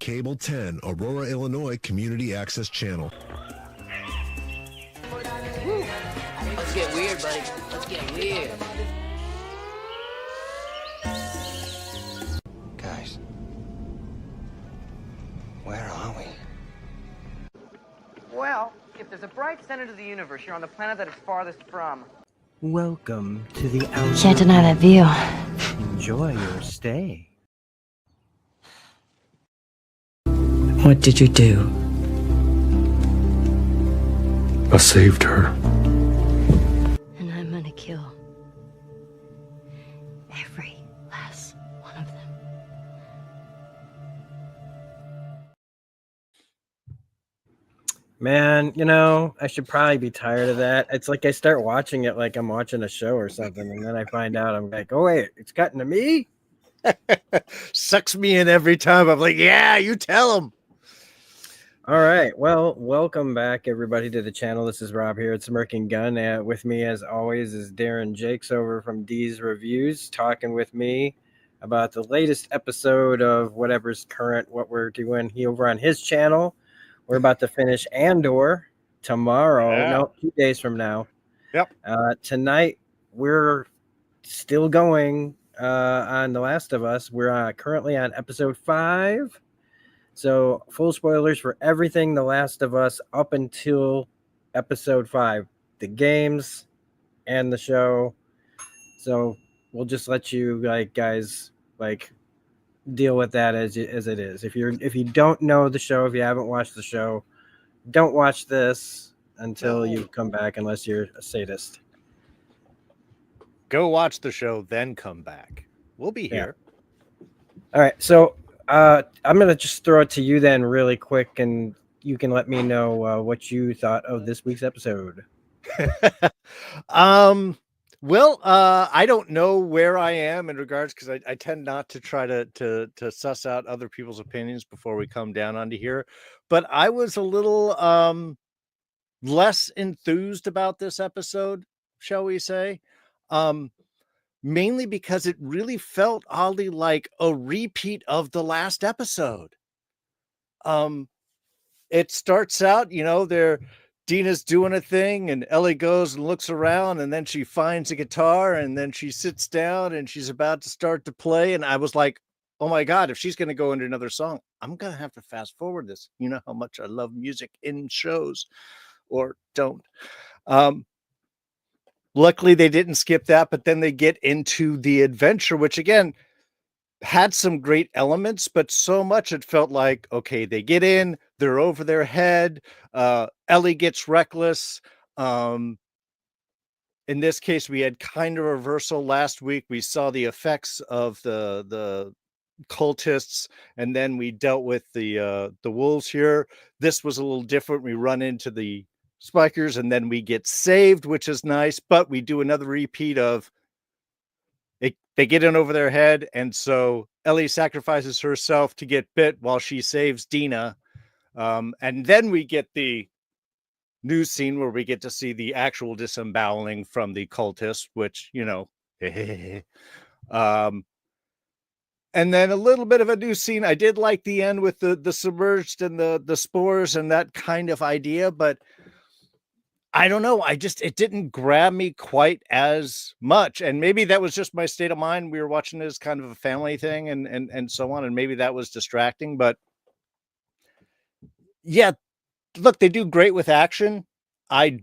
Cable 10, Aurora, Illinois Community Access Channel. Let's get weird, buddy. Let's get weird. Guys, where are we? Well, if there's a bright center to the universe, you're on the planet that it's farthest from. Welcome to the outer. Can't deny that view. Enjoy your stay. What did you do? I saved her. And I'm gonna kill every last one of them. Man, you know, I should probably be tired of that. It's like I start watching it like I'm watching a show or something, and then I find out I'm like, oh wait, it's cutting to me? Sucks me in every time. I'm like, yeah, you tell him. All right. Well, welcome back, everybody, to the channel. This is Rob here at Smirking Gun. With me, as always, is Darren Jakes over from D's Reviews, talking with me about the latest episode of whatever's current, what we're doing over on his channel. We're about to finish Andor tomorrow. Yeah. No, 2 days from now. Yep. Tonight, we're still going on The Last of Us. We're currently on episode 5. So full spoilers for everything The Last of Us up until episode 5, the games and the show. So we'll just let you guys deal with that as it is. If you don't know the show, if you haven't watched the show, don't watch this until you come back, unless you're a sadist. Go watch the show, then come back. We'll be here. Yeah. All right. So I'm going to just throw it to you then really quick, and you can let me know what you thought of this week's episode. Well, I don't know where I am in regards, because I tend not to try to suss out other people's opinions before we come down onto here. But I was a little less enthused about this episode, shall we say. Mainly because it really felt oddly like a repeat of the last episode. It starts out, Dina's doing a thing, and Ellie goes and looks around, and then she finds a guitar, and then she sits down and she's about to start to play. And I was like, oh my God, if she's going to go into another song, I'm going to have to fast forward this. You know how much I love music in shows, or don't. Luckily, they didn't skip that, but then they get into the adventure, which again had some great elements, but so much it felt like, okay, they get in, they're over their head. Ellie gets reckless. In this case, we had kind of a reversal. Last week, we saw the effects of the cultists, and then we dealt with the wolves here. This was a little different. We run into the spikers, and then we get saved, which is nice, but we do another repeat of it. They get in over their head, and so Ellie sacrifices herself to get bit while she saves Dina. And then we get the new scene where we get to see the actual disemboweling from the cultists, which, and then a little bit of a new scene. I did like the end with the submerged and the spores and that kind of idea, but I don't know. It didn't grab me quite as much. And maybe that was just my state of mind. We were watching it as kind of a family thing and so on. And maybe that was distracting, but yeah, look, they do great with action. I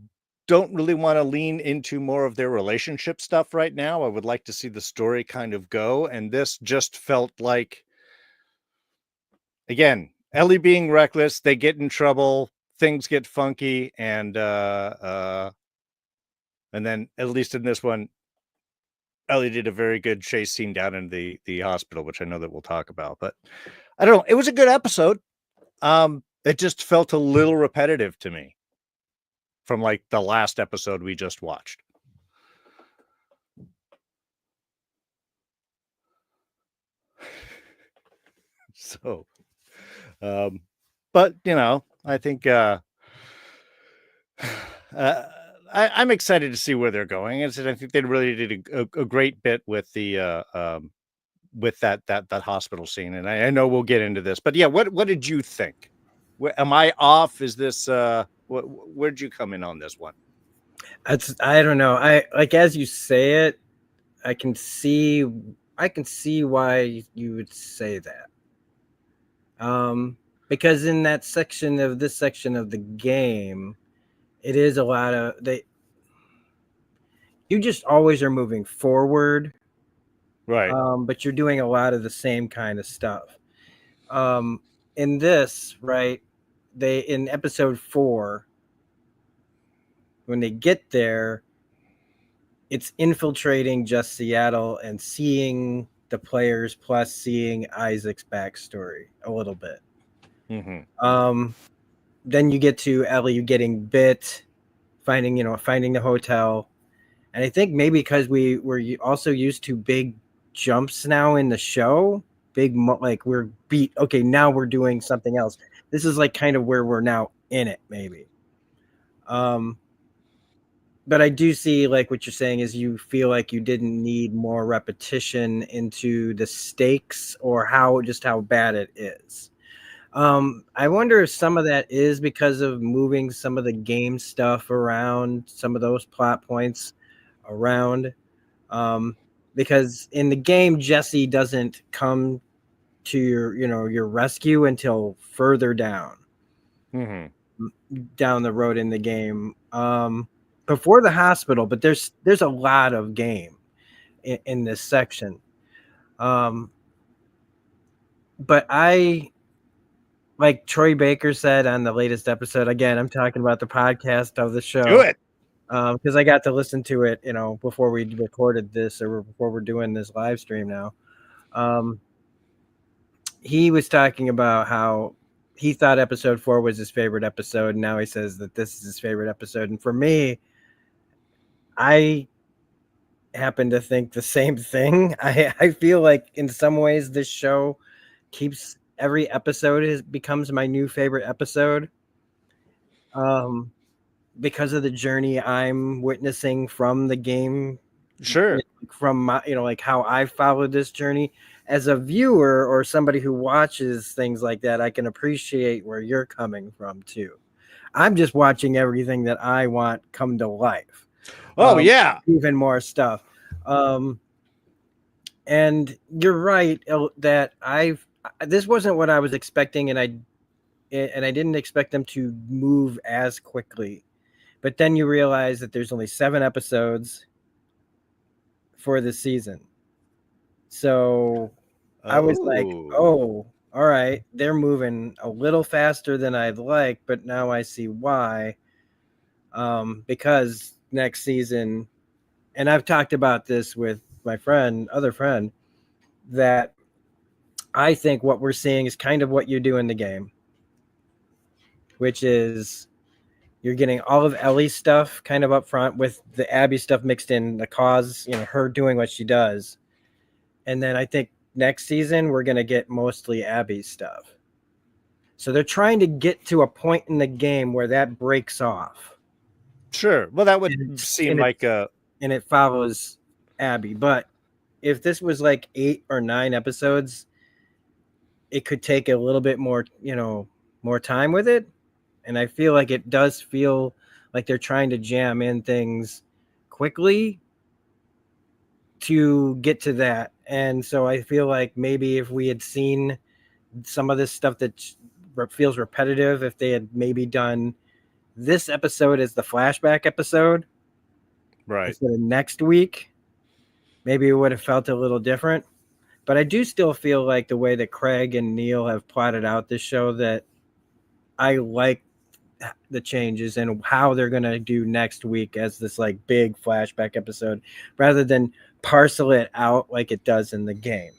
don't really want to lean into more of their relationship stuff right now. I would like to see the story kind of go. And this just felt like, again, Ellie being reckless, they get in trouble, things get funky, and then at least in this one, Ellie did a very good chase scene down in the hospital, which I know that we'll talk about. But I don't know. It was a good episode. It just felt a little repetitive to me from like the last episode we just watched. So, but I think I'm excited to see where they're going. I think they really did a great bit with the with that hospital scene. And I know we'll get into this, but yeah, what did you think? Am I off? Is this where'd you come in on this one? I don't know. I like, as you say it, I can see why you would say that. Because in that section of the game, it is a lot of you just always are moving forward. Right. But you're doing a lot of the same kind of stuff. In this, right, in episode 4, when they get there, it's infiltrating just Seattle and seeing the players plus seeing Isaac's backstory a little bit. Mm-hmm. Then you get to Ellie getting bit, finding the hotel. And I think maybe because we're also used to big jumps now in the show, like we're beat. Okay, now we're doing something else. This is like kind of where we're now in it, maybe. But I do see, like, what you're saying is you feel like you didn't need more repetition into the stakes or how bad it is. I wonder if some of that is because of moving some of the game stuff around, some of those plot points around. Because in the game, Jesse doesn't come to your rescue until further down the road in the game. Before the hospital, but there's a lot of game in this section. But I, like Troy Baker said on the latest episode, again, I'm talking about the podcast of the show. Do it. Because I got to listen to it, before we recorded this or before we're doing this live stream now. He was talking about how he thought episode 4 was his favorite episode. And now he says that this is his favorite episode. And for me, I happen to think the same thing. I feel like in some ways this show keeps every episode becomes my new favorite episode. Because of the journey I'm witnessing from the game. Sure. From my, like how I followed this journey as a viewer or somebody who watches things like that, I can appreciate where you're coming from too. I'm just watching everything that I want come to life. Oh, yeah. Even more stuff. And you're right that this wasn't what I was expecting, and I didn't expect them to move as quickly. But then you realize that there's only 7 episodes for the season. So I was like, oh, all right, they're moving a little faster than I'd like, but now I see why. Because next season, and I've talked about this with my other friend, that I think what we're seeing is kind of what you do in the game, which is you're getting all of Ellie's stuff kind of up front with the Abby stuff mixed in, the cause, her doing what she does. And then I think next season we're going to get mostly Abby's stuff. So they're trying to get to a point in the game where that breaks off. Sure. Well, that would seem like and it follows Abby. But if this was like 8 or 9 episodes, it could take a little bit more, more time with it. And I feel like it does feel like they're trying to jam in things quickly to get to that. And so I feel like maybe if we had seen some of this stuff that feels repetitive, if they had maybe done this episode as the flashback episode, right, instead of next week, maybe it would have felt a little different. But I do still feel like the way that Craig and Neil have plotted out this show, that I like the changes and how they're going to do next week as this like big flashback episode rather than parcel it out like it does in the game.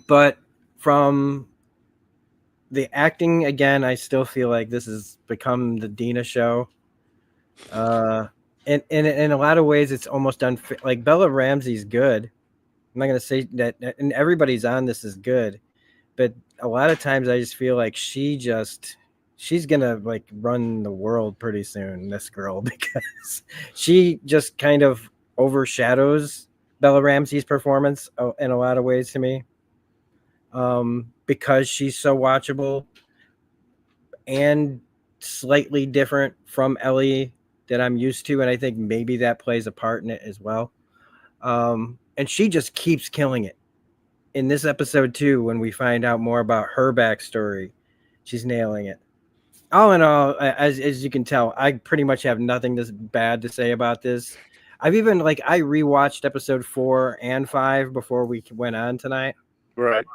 But from the acting, again, I still feel like this has become the Dina show. And in a lot of ways, it's almost unfair. Like Bella Ramsey's good. I'm not going to say that, and everybody's on this is good. But a lot of times I just feel like she's going to like run the world pretty soon, this girl, because she just kind of overshadows Bella Ramsey's performance in a lot of ways to me, because she's so watchable and slightly different from Ellie that I'm used to, and I think maybe that plays a part in it as well. And she just keeps killing it. In this episode too, when we find out more about her backstory, she's nailing it. All in all, as you can tell, I pretty much have nothing bad to say about this. I've even I rewatched episode 4 and 5 before we went on tonight. Right.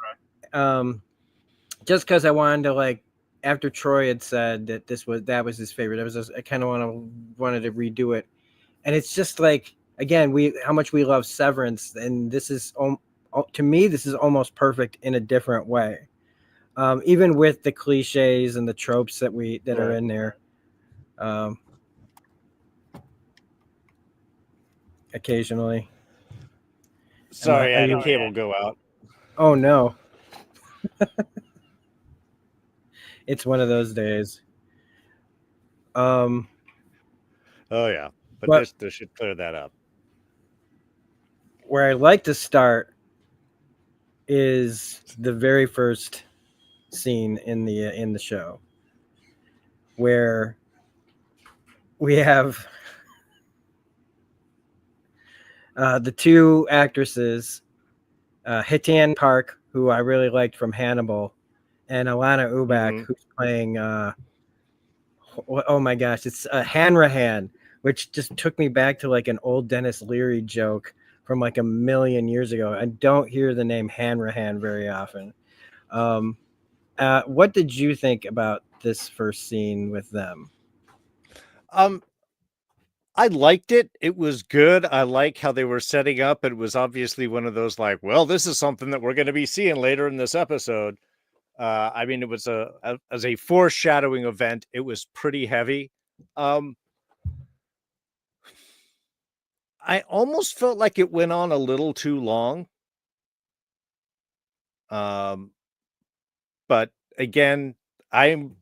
Just because I wanted to after Troy had said that that was his favorite, I kind of wanted to redo it, and it's just again how much we love Severance, and this is to me this is almost perfect in a different way. Even with the cliches and the tropes that are in there, occasionally. Sorry, I had a cable go out. Oh no. It's one of those days. Oh yeah, but this should clear that up. Where I like to start is the very first scene in the show, where we have the two actresses, Hitan Park, who I really liked from Hannibal, and Alana Ubach, who's playing oh my gosh, it's Hanrahan, which just took me back to an old Dennis Leary joke from a million years ago. I don't hear the name Hanrahan very often. What did you think about this first scene with them? I liked it. It was good. I like how they were setting up. It was obviously one of those well, this is something that we're going to be seeing later in this episode. I mean, it was as a foreshadowing event. It was pretty heavy. I almost felt like it went on a little too long. But again, I'm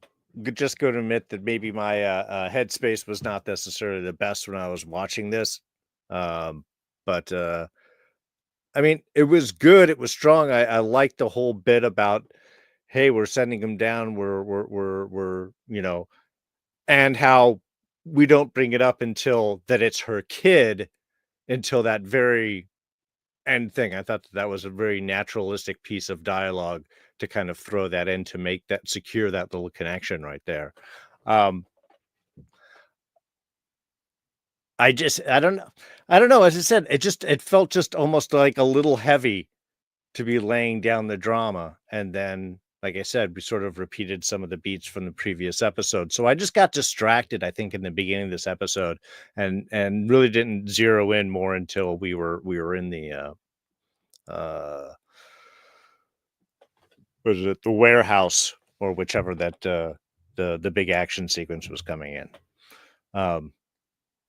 just going to admit that maybe my headspace was not necessarily the best when I was watching this. But I mean, it was good. It was strong. I liked the whole bit about, hey, we're sending them down. We're and how we don't bring it up until that it's her kid, until that very end thing. I thought that was a very naturalistic piece of dialogue to kind of throw that in to make that secure that little connection right there. I don't know. As I said, it felt just almost like a little heavy to be laying down the drama. And then, like I said, we sort of repeated some of the beats from the previous episode. So I just got distracted, I think, in the beginning of this episode and really didn't zero in more until we were in the was it the warehouse or whichever that the big action sequence was coming in.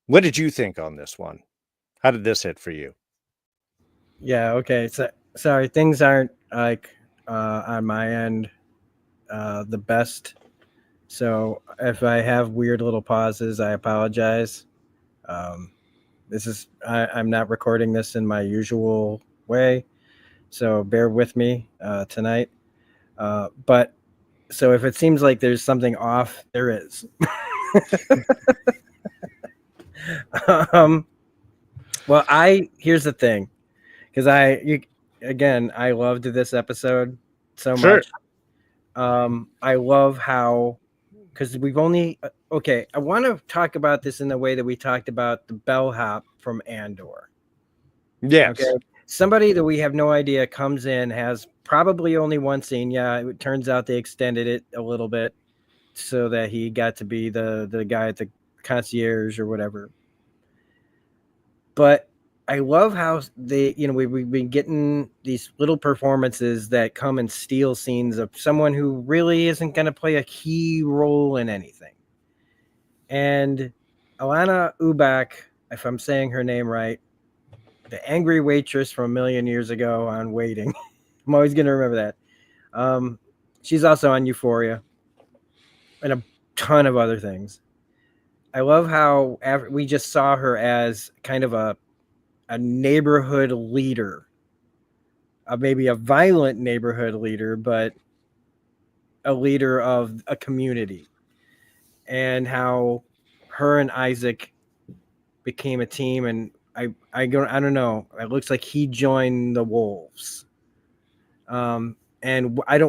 What did you think on this one? How did this hit for you? Yeah, okay. So sorry, things aren't on my end the best. So if I have weird little pauses, I apologize. I'm not recording this in my usual way, so bear with me tonight. But so if it seems like there's something off, there is. Well, here's the thing, because I loved this episode so much. I love how, because we've only I want to talk about this in the way that we talked about the bellhop from Andor. Yes. Okay. Somebody that we have no idea comes in, has probably only one scene. Yeah, it turns out they extended it a little bit so that he got to be the guy at the concierge or whatever. But I love how we've been getting these little performances that come and steal scenes of someone who really isn't going to play a key role in anything. And Alana Ubach, if I'm saying her name right, the angry waitress from a million years ago on Waiting. I'm always going to remember that. She's also on Euphoria and a ton of other things. I love how we just saw her as kind of a a neighborhood leader, maybe a violent neighborhood leader, but a leader of a community, and how her and Isaac became a team. And I don't know. It looks like he joined the Wolves. And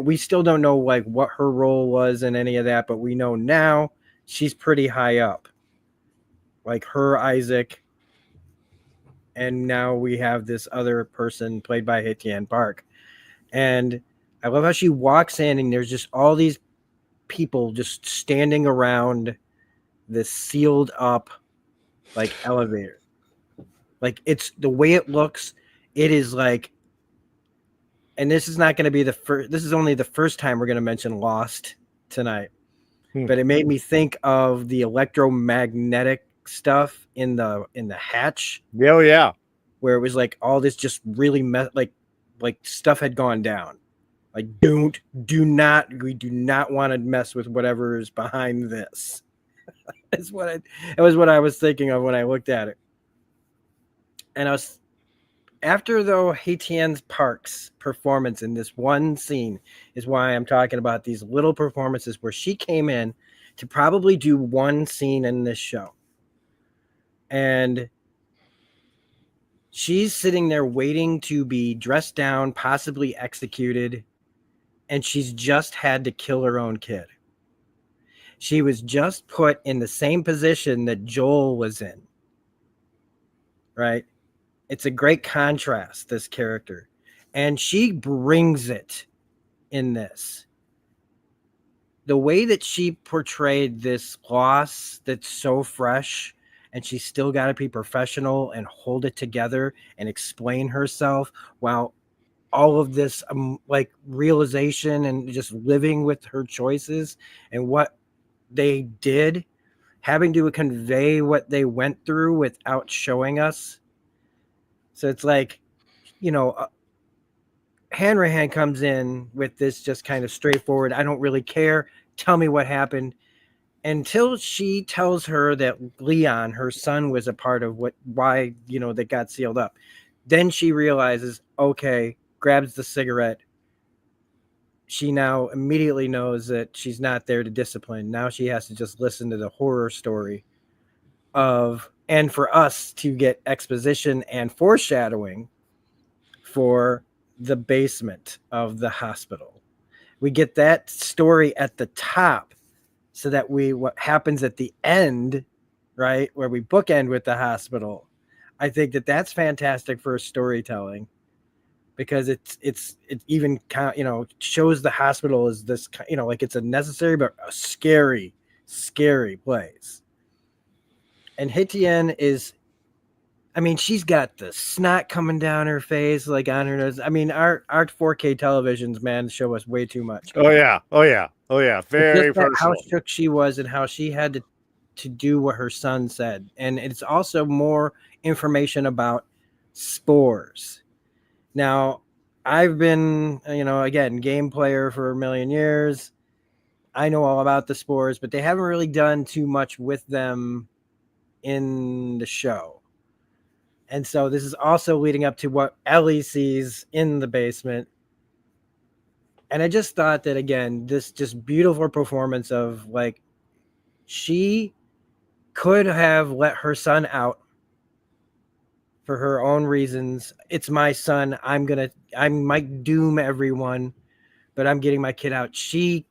we still don't know like what her role was in any of that, but we know now she's pretty high up. Like her, Isaac, and now we have this other person played by Etienne Park. And I love how she walks in and there's just all these people just standing around this sealed up like elevator. Like it's the way it looks, it is like, and this is not going to be the first, this is only the first time we're going to mention Lost tonight. But it made me think of the electromagnetic stuff in the hatch. Oh yeah. Where it was like all this just really like stuff had gone down. Like we do not want to mess with whatever is behind this. It was what I was thinking of when I looked at it. And I was after though Etienne Park's performance in this one scene is why I'm talking about these little performances where she came in to probably do one scene in this show. And she's sitting there waiting to be dressed down, possibly executed, and she's just had to kill her own kid. She was just put in the same position that Joel was in. Right? It's a great contrast, this character. And she brings it in this. The way that she portrayed this loss that's so fresh, and she's still got to be professional and hold it together and explain herself while all of this like realization and just living with her choices and what they did, having to convey what they went through without showing us. So it's like, you know, Hanrahan comes in with this just kind of straightforward, I don't really care, tell me what happened, until she tells her that Leon, her son, was a part of why, you know, they got sealed up. Then she realizes, okay, grabs the cigarette. She now immediately knows that she's not there to discipline. Now she has to just listen to the horror story of, and for us to get exposition and foreshadowing for the basement of the hospital. We get that story at the top so that what happens at the end, right, where we bookend with the hospital. I think that's fantastic for storytelling, because it even kind of, shows the hospital as this, like it's a necessary but a scary place. And Etienne is, I mean, she's got the snot coming down her face, like on her nose. I mean, our 4K televisions, man, show us way too much. Oh yeah. Very personal. How shook she was and how she had to do what her son said. And it's also more information about spores. Now, I've been, again, game player for a million years. I know all about the spores, but they haven't really done too much with them in the show. And so this is also leading up to what Ellie sees in the basement. And I just thought that, again, this just beautiful performance of, like, she could have let her son out for her own reasons. It's my son. I might doom everyone, but I'm getting my kid out. She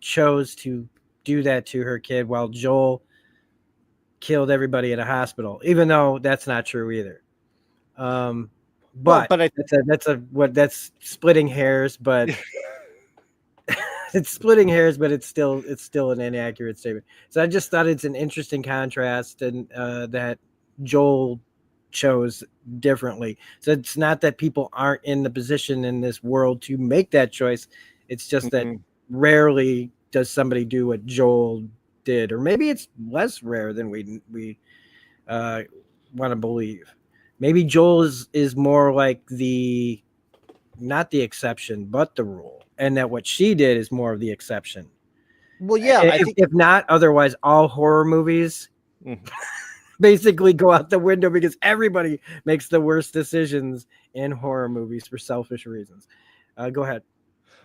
chose to do that to her kid while Joel killed everybody at a hospital, even though that's not true either. But that's splitting hairs, but it's splitting hairs, but it's still an inaccurate statement. So I just thought it's an interesting contrast, and that Joel chose differently. So it's not that people aren't in the position in this world to make that choice. It's just that rarely does somebody do what Joel did, or maybe it's less rare than we want to believe. Maybe Joel is more like not the exception, but the rule, and that what she did is more of the exception. Well, yeah, if not, otherwise all horror movies basically go out the window because everybody makes the worst decisions in horror movies for selfish reasons. Go ahead.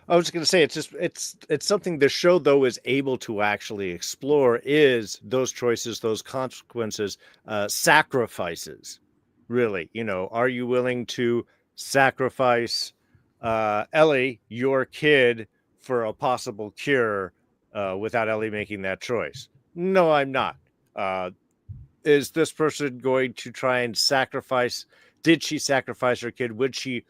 I was going to say it's something the show though is able to actually explore is those choices, those consequences, sacrifices. Really, are you willing to sacrifice Ellie, your kid, for a possible cure without Ellie making that choice? No, I'm not. Is this person going to try and sacrifice? Did she sacrifice her kid? Would she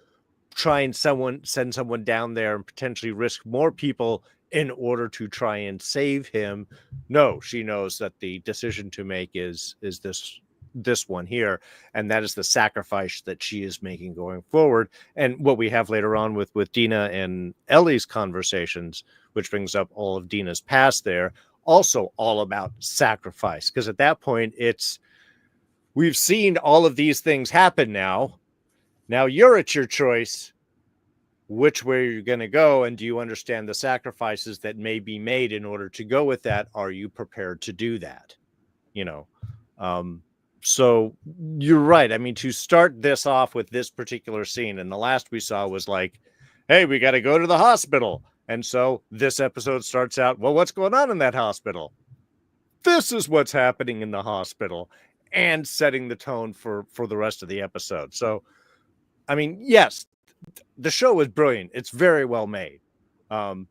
try and send someone down there and potentially risk more people in order to try and save him? No, she knows that the decision to make is this one here, and that is the sacrifice that she is making going forward. And what we have later on with Dina and Ellie's conversations, which brings up all of Dina's past there, also all about sacrifice, because at that point we've seen all of these things happen now. Now you're at your choice. Which way are you going to go? And do you understand the sacrifices that may be made in order to go with that? Are you prepared to do that? So you're right. I mean, to start this off with this particular scene, and the last we saw was like, hey, we got to go to the hospital. And so this episode starts out, well, what's going on in that hospital? This is what's happening in the hospital, and setting the tone for the rest of the episode. So, I mean, yes, the show is brilliant. It's very well made. And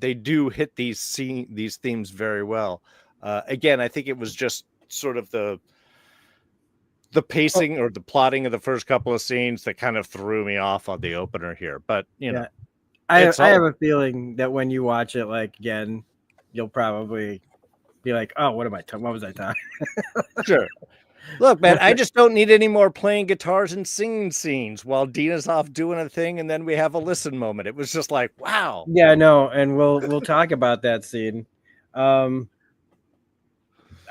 they do hit these themes very well. Again, I think it was just sort of the pacing or the plotting of the first couple of scenes that kind of threw me off on the opener here. But, I have a feeling that when you watch it, like, again, you'll probably be like, oh, what was I talking? Sure. Look, man, I just don't need any more playing guitars and singing scenes while Dina's off doing a thing, and then we have a listen moment. It was just like, wow. Yeah, no, and we'll talk about that scene.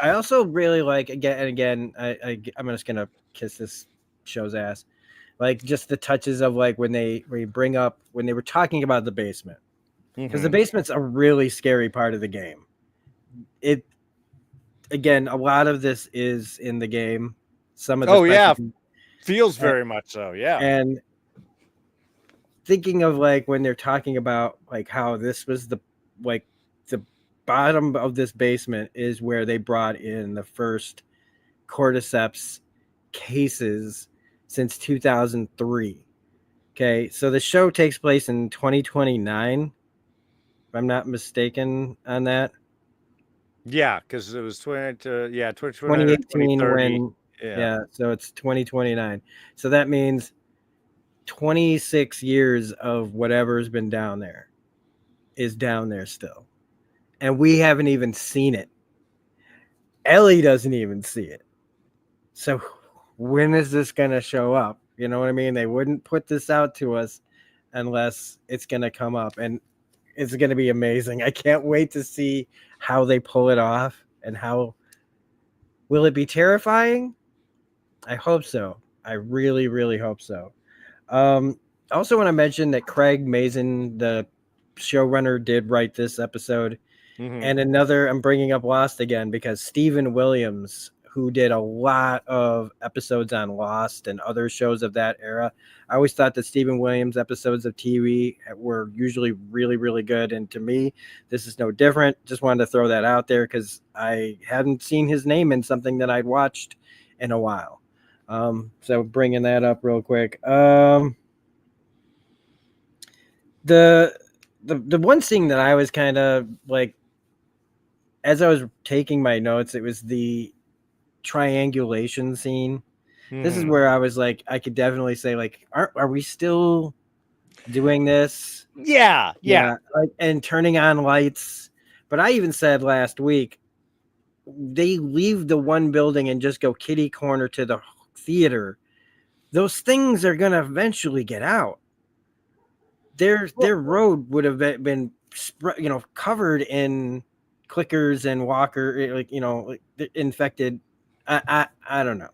I also really like, again, I'm just gonna kiss this show's ass, like just the touches of like when they were talking about the basement, because the basement's a really scary part of the game. Again, a lot of this is in the game. Some of this feels very much so. Yeah. And thinking of like when they're talking about like how this was the bottom of this basement is where they brought in the first cordyceps cases since 2003. Okay, so the show takes place in 2029, if I'm not mistaken on that. Yeah, because it was 2018 when so it's 2029. So that means 26 years of whatever's been down there is down there still. And we haven't even seen it. Ellie doesn't even see it. So when is this going to show up? You know what I mean? They wouldn't put this out to us unless it's going to come up. And it's going to be amazing. I can't wait to see how they pull it off, and how will it be terrifying? I hope so. I really, really hope so. I also want to mention that Craig Mazin, the showrunner, did write this episode. And I'm bringing up Lost again because Stephen Williams, who did a lot of episodes on Lost and other shows of that era. I always thought that Stephen Williams episodes of TV were usually really, really good. And to me, this is no different. Just wanted to throw that out there because I hadn't seen his name in something that I'd watched in a while. So bringing that up real quick. The one thing that I was kind of like, as I was taking my notes, it was the triangulation scene. This is where I was like, I could definitely say like, are we still doing this? Yeah. Like, and turning on lights. But I even said last week, they leave the one building and just go kitty corner to the theater. Those things are gonna eventually get out. Their road would have been covered in clickers and walker, infected. I don't know.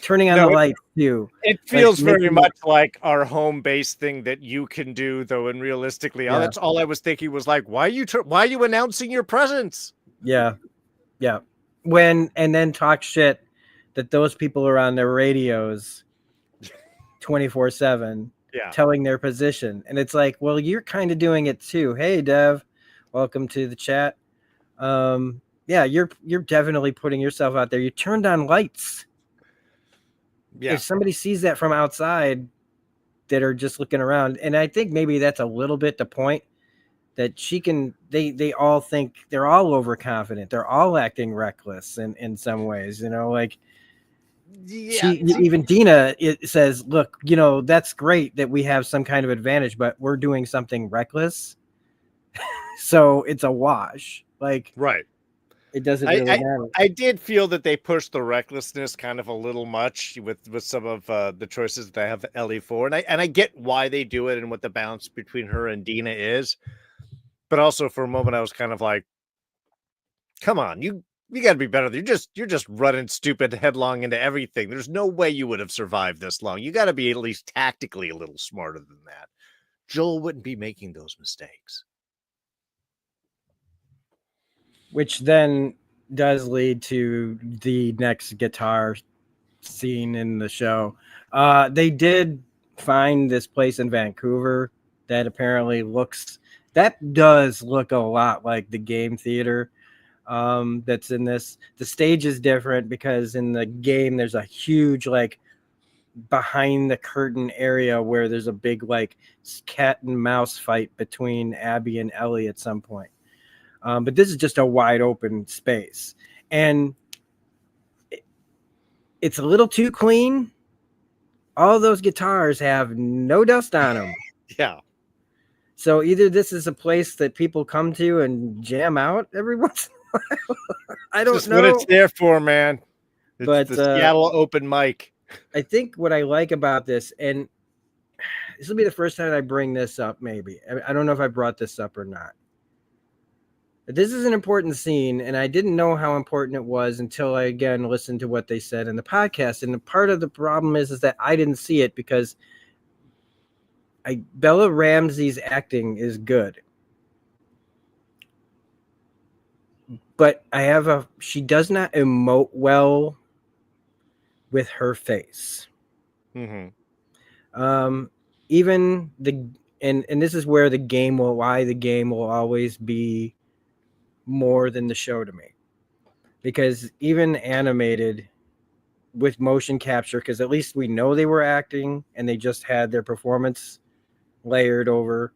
Turning on the lights too. It feels very much like our home base thing that you can do, though. And realistically, that's all I was thinking was like, why are you announcing your presence? Yeah. and then talk shit that those people are on their radios 24/7 Yeah. telling their position. And it's like, well, you're kind of doing it too. Hey, Dev, welcome to the chat. Yeah, you're definitely putting yourself out there. You turned on lights. Yeah. If somebody sees that from outside that are just looking around, and I think maybe that's a little bit the point, that she can, they all think they're all overconfident. They're all acting reckless in some ways, like Yeah. even Dina says, look, that's great that we have some kind of advantage, but we're doing something reckless. So it's a wash. Like, Right. it doesn't really matter. I did feel that they pushed the recklessness kind of a little much with some of the choices that they have Ellie for, and I get why they do it and what the balance between her and Dina is, but also for a moment I was kind of like, come on, you got to be better. You're just running stupid headlong into everything. There's no way you would have survived this long. You got to be at least tactically a little smarter than that. Joel wouldn't be making those mistakes. Which then does lead to the next guitar scene in the show. They did find this place in Vancouver that apparently does look a lot like the game theater that's in this. The stage is different because in the game there's a huge like behind the curtain area where there's a big like cat and mouse fight between Abby and Ellie at some point. But this is just a wide open space, and it's a little too clean. All those guitars have no dust on them. Yeah. So either this is a place that people come to and jam out every once in a while. I don't Just know what it's there for, man. It's but the Seattle open mic. I think what I like about this, and this will be the first time I bring this up, maybe. I don't know if I brought this up or not. This is an important scene, and I didn't know how important it was until I, again, listened to what they said in the podcast. And part of the problem is that I didn't see it because Bella Ramsey's acting is good. But she does not emote well with her face. Mm-hmm. Even and this is where why the game will always be more than the show to me, because even animated with motion capture, because at least we know they were acting and they just had their performance layered over.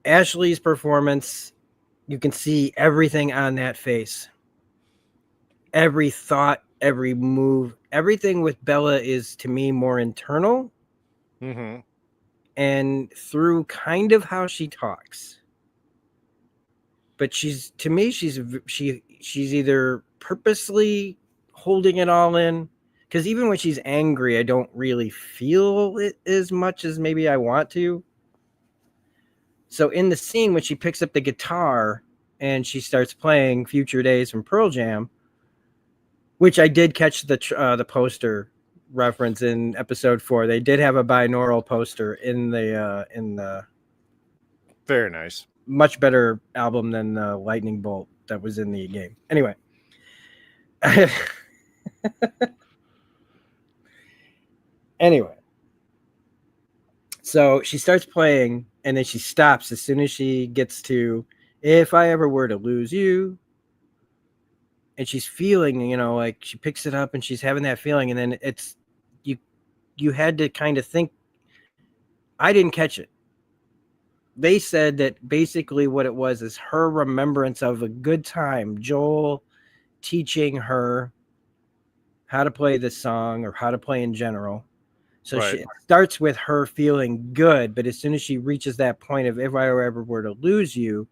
Ashley's performance, you can see everything on that face, every thought, every move, everything with Bella is to me more internal. Mm-hmm. And through kind of how she talks, but she's either purposely holding it all in, because even when she's angry, I don't really feel it as much as maybe I want to. So in the scene when she picks up the guitar and she starts playing Future Days from Pearl Jam, which I did catch the poster reference in episode 4. They did have a binaural poster in the Very nice. Much better album than the Lightning Bolt that was in the game. Anyway. So she starts playing and then she stops as soon as she gets to "If I Ever Were to Lose You." And she's feeling, like she picks it up and she's having that feeling. And then it's, you had to kind of think, I didn't catch it. They said that basically what it was is her remembrance of a good time, Joel teaching her how to play this song or how to play in general. So Right. It starts with her feeling good, but as soon as she reaches that point of "If I ever were to lose you,"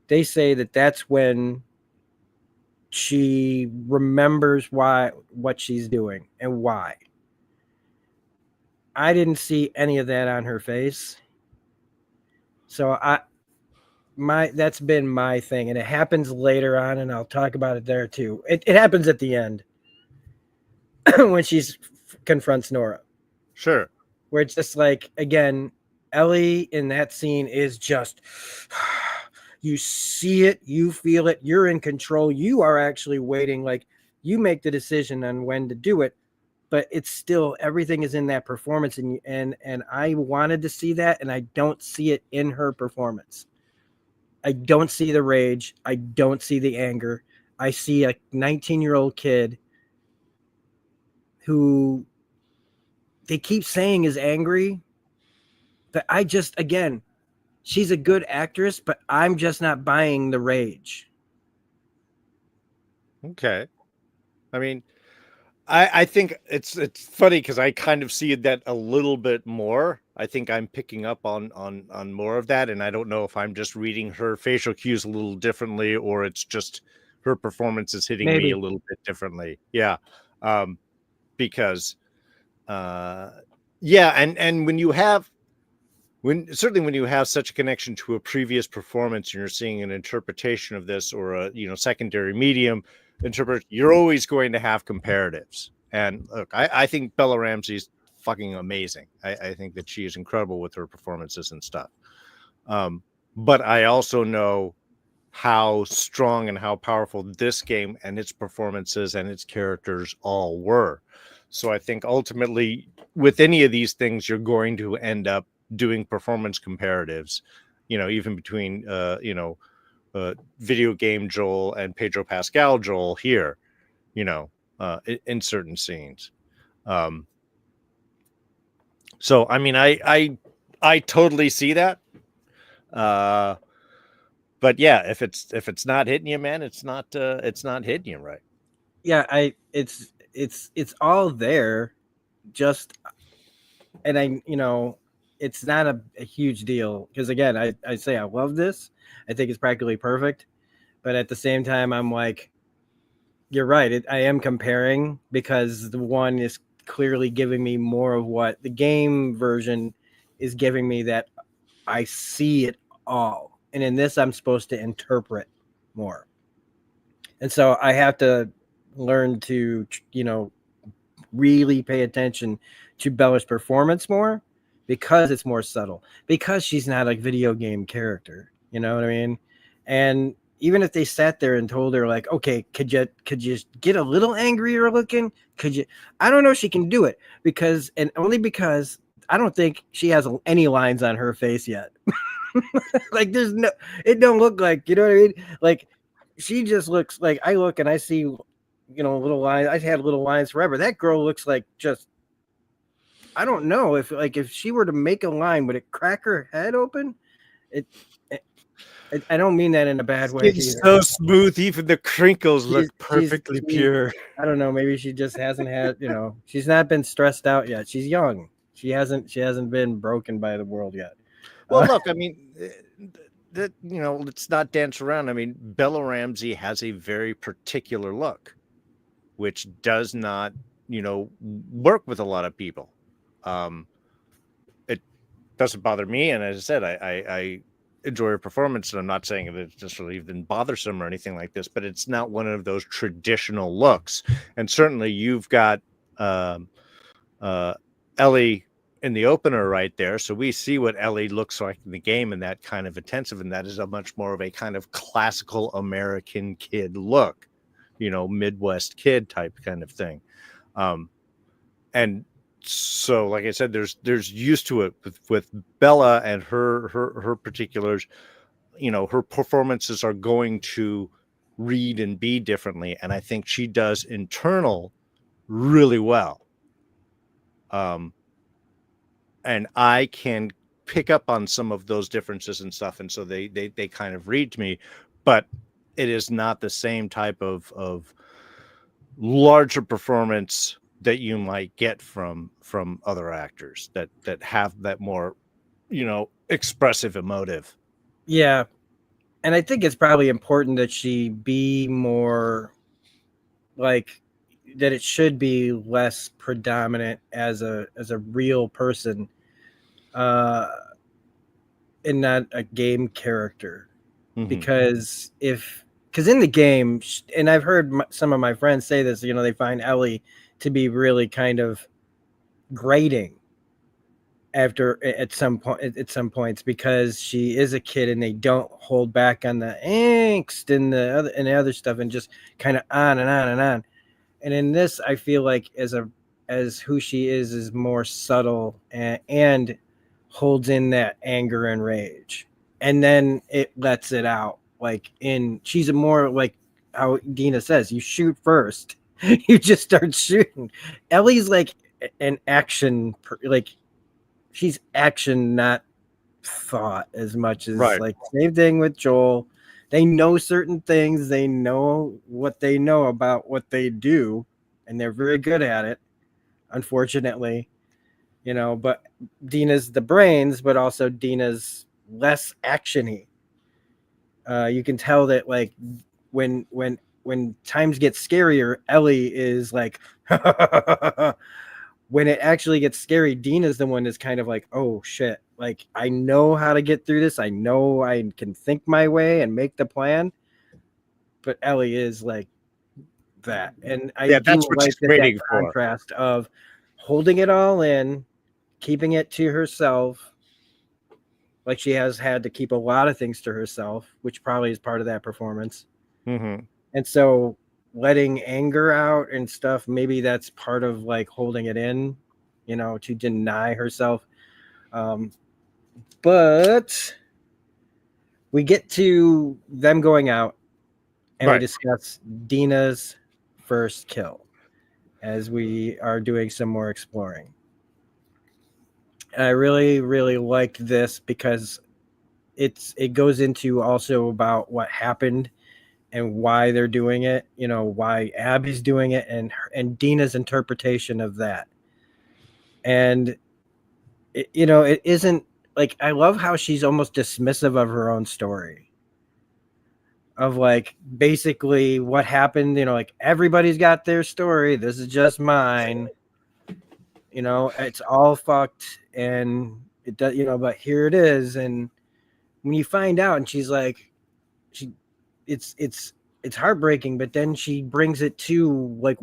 they say that that's when she remembers what she's doing and why. I didn't see any of that on her face. So that's been my thing, and it happens later on, and I'll talk about it there too. It happens at the end when she confronts Nora. Sure. Where it's just like, again, Ellie in that scene is just, You see it, you feel it, you're in control. You are actually waiting, like you make the decision on when to do it, but it's still everything is in that performance, and I wanted to see that, and I don't see it in her performance. I don't see the rage, I don't see the anger. I see a 19-year-old kid who they keep saying is angry, but I just, again, she's a good actress, but I'm just not buying the rage. Okay. I mean, I think it's funny because I kind of see that a little bit more. I think I'm picking up on more of that, and I don't know if I'm just reading her facial cues a little differently, or it's just her performance is hitting me Maybe. a little bit differently. Yeah, because yeah, and when you have certainly when you have such a connection to a previous performance and you're seeing an interpretation of this or a secondary medium interpret, you're always going to have comparatives. And look, I think Bella Ramsey's fucking amazing. I think that she is incredible with her performances and stuff. But I also know how strong and how powerful this game and its performances and its characters all were. So I think ultimately with any of these things, you're going to end up doing performance comparatives, even between, video game Joel and Pedro Pascal Joel here, in certain scenes. So, I mean, I totally see that. But yeah, if it's not hitting you, man, it's not hitting you right. Yeah, it's all there, just, and it's not a huge deal because, again, I say I love this. I think it's practically perfect, but at the same time, I'm like, you're right. I am comparing because the one is clearly giving me more of what the game version is giving me, that I see it all. And in this, I'm supposed to interpret more. And so I have to learn to, really pay attention to Bella's performance more because it's more subtle, because she's not a video game character. You know what I mean? And even if they sat there and told her, like, okay, could you get a little angrier looking? Could you? I don't know if she can do it and only because I don't think she has any lines on her face yet. Like it don't look like, you know what I mean? Like she just looks like, I look and I see, little lines. I had little lines forever. That girl looks like just, I don't know if she were to make a line, would it crack her head open? I don't mean that in a bad way. It's so smooth, even the crinkles look perfectly pure. I don't know. Maybe she just hasn't had, she's not been stressed out yet. She's young. She hasn't been broken by the world yet. Well, look, I mean, let's not dance around. I mean, Bella Ramsey has a very particular look, which does not, work with a lot of people. It doesn't bother me. And as I said, I enjoy her performance, and I'm not saying that it's just really even bothersome or anything like this, but it's not one of those traditional looks. And certainly you've got Ellie in the opener right there, so we see what Ellie looks like in the game, and that kind of intensive, and that is a much more of a kind of classical American kid look, Midwest kid type kind of thing. And so, like I said, there's used to it with Bella and her particulars. Her performances are going to read and be differently, and I think she does internal really well. And I can pick up on some of those differences and stuff, and so they kind of read to me, but it is not the same type of larger performance that you might get from other actors that have that more, expressive, emotive. Yeah. And I think it's probably important that she be more like that. It should be less predominant as a real person, and not a game character. Mm-hmm. Because in the game, and I've heard some of my friends say this, they find Ellie to be really kind of grating. after at some point at some points because she is a kid and they don't hold back on the angst and the other stuff and just kind of on and on and on. And in this, I feel like as who she is more subtle and holds in that anger and rage, and then it lets it out. Like she's a more like how Dina says, you shoot first. You just start shooting. Ellie's like an action, like she's action, not thought as much as Right. like same thing with Joel. They know certain things. They know what they know about what they do, and they're very good at it. Unfortunately, but Dina's the brains, but also Dina's less actiony. You can tell that like when times get scarier, Ellie is like when it actually gets scary, Dina's the one that's kind of like, oh shit, like I know how to get through this. I know I can think my way and make the plan. But Ellie is like that. And I do that's what like she's that waiting for. contrast of holding it all in, keeping it to herself. Like she has had to keep a lot of things to herself, which probably is part of that performance. Mm-hmm. And so letting anger out and stuff, maybe that's part of like holding it in, to deny herself. But we get to them going out and we discuss Dina's first kill as we are doing some more exploring. And I really, really liked this because it goes into also about what happened and why they're doing it, why Abby's doing it and Dina's interpretation of that. And it isn't like, I love how she's almost dismissive of her own story. Of like basically what happened, like everybody's got their story. This is just mine. It's all fucked and it does, but here it is. And when you find out and she's like, it's heartbreaking, but then she brings it to like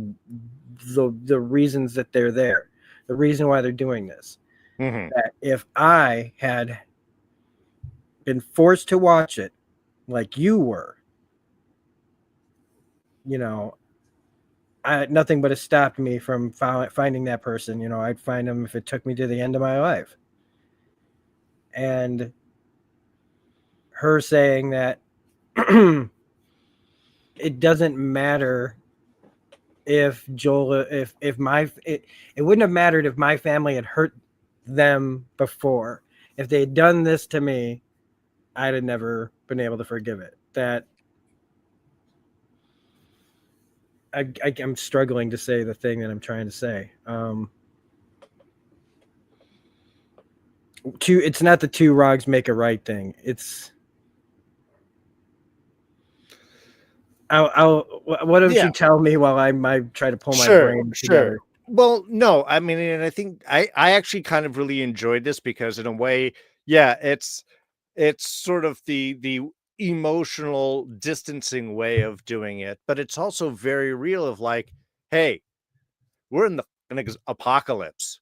the reasons that they're there, the reason why they're doing this. Mm-hmm. That if I had been forced to watch it like you were, nothing but have stopped me from finding that person. I'd find them if it took me to the end of my life. And her saying that it doesn't matter if Joel, if it wouldn't have mattered if my family had hurt them before. If they had done this to me, I'd have never been able to forgive it. That I'm struggling to say the thing that I'm trying to say. It's not the two wrongs make a right thing. It's why don't you tell me while I might try to pull my brain together? Well, no, I mean, and I think I actually kind of really enjoyed this because in a way, yeah, it's sort of the emotional distancing way of doing it, but it's also very real of like, hey, we're in the apocalypse.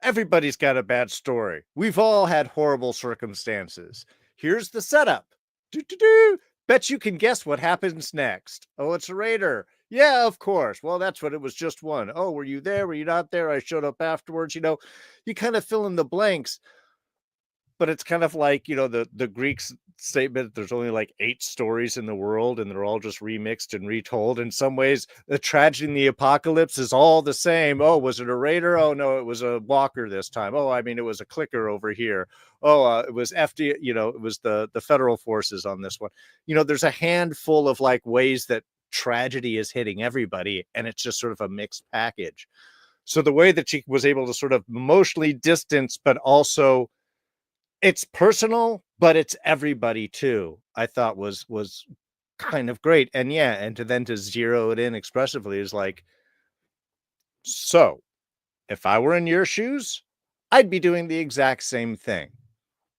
Everybody's got a bad story. We've all had horrible circumstances. Here's the setup. Do-do-do. Bet you can guess what happens next. Oh, it's a raider. Yeah, of course. Well, that's what it was, just one. Oh, were you there? Were you not there? I showed up afterwards. You kind of fill in the blanks. But it's kind of like, the Greeks statement, there's only like 8 stories in the world and they're all just remixed and retold. In some ways, the tragedy in the apocalypse is all the same. Oh, was it a raider? Oh, no, it was a walker this time. Oh, I mean, it was a clicker over here. Oh, it was FD, it was the federal forces on this one. There's a handful of like ways that tragedy is hitting everybody, and it's just sort of a mixed package. So the way that she was able to sort of emotionally distance, but also it's personal, but it's everybody too, I thought was kind of great. And yeah, and to zero it in expressively is like, so if I were in your shoes, I'd be doing the exact same thing.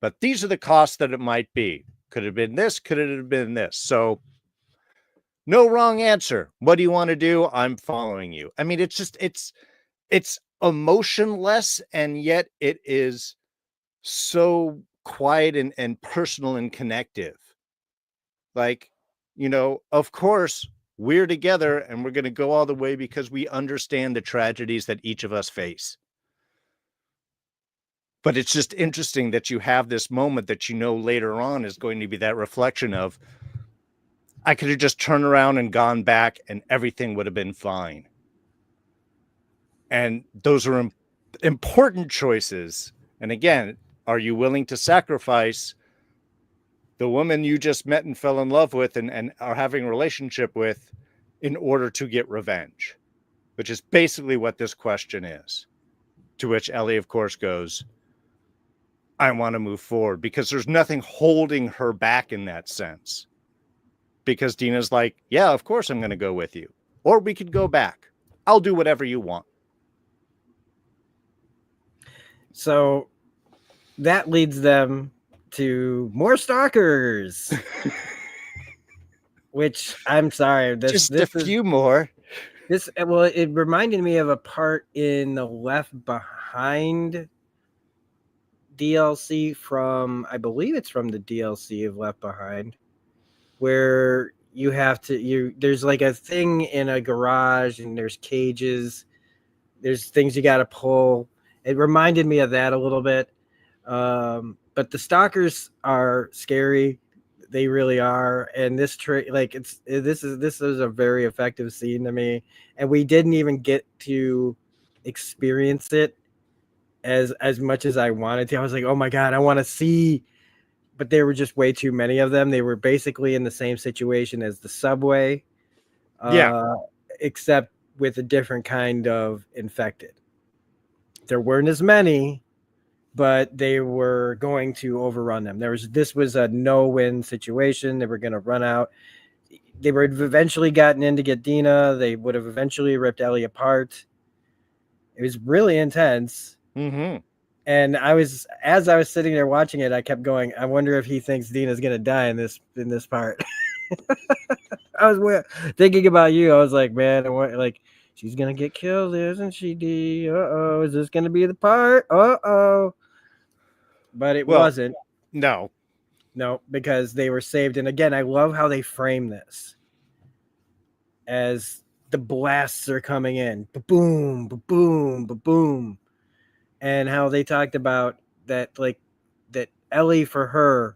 But these are the costs that it might be. Could it have been this? Could it have been this? So no wrong answer. What do you want to do? I'm following you. I mean, it's emotionless, and yet it is so quiet and personal and connective. Like, of course, we're together and we're going to go all the way because we understand the tragedies that each of us face. But it's just interesting that you have this moment that later on is going to be that reflection of, I could have just turned around and gone back and everything would have been fine. And those are important choices. And again, are you willing to sacrifice the woman you just met and fell in love with and are having a relationship with in order to get revenge? Which is basically what this question is. To which Ellie, of course, goes, I want to move forward, because there's nothing holding her back in that sense. Because Dina's like, yeah, of course I'm going to go with you. Or we could go back. I'll do whatever you want. So that leads them to more stalkers. Which, I'm sorry, Just a few more. It reminded me of a part in the Left Behind DLC from, I believe it's from the DLC of Left Behind, where you have to, there's like a thing in a garage and there's cages, there's things you got to pull. It reminded me of that a little bit. But the stalkers are scary. They really are. And this this is a very effective scene to me. And we didn't even get to experience it as much as I wanted to. I was like, oh my God, I want to see. But there were just way too many of them. They were basically in the same situation as the subway. Except with a different kind of infected. There weren't as many, but they were going to overrun them. This was a no-win situation. They were going to run out. They would have eventually gotten in to get Dina. They would have eventually ripped Ellie apart. It was really intense. Mm-hmm. And as I was sitting there watching it, I kept going, I wonder if he thinks Dina's going to die in this part. I was thinking about you. I was like, man, she's going to get killed, isn't she, D? Uh-oh. Is this going to be the part? Uh-oh. But it wasn't. No, because they were saved. And again, I love how they frame this as the blasts are coming in, boom, boom, boom, and how they talked about that, like that Ellie, for her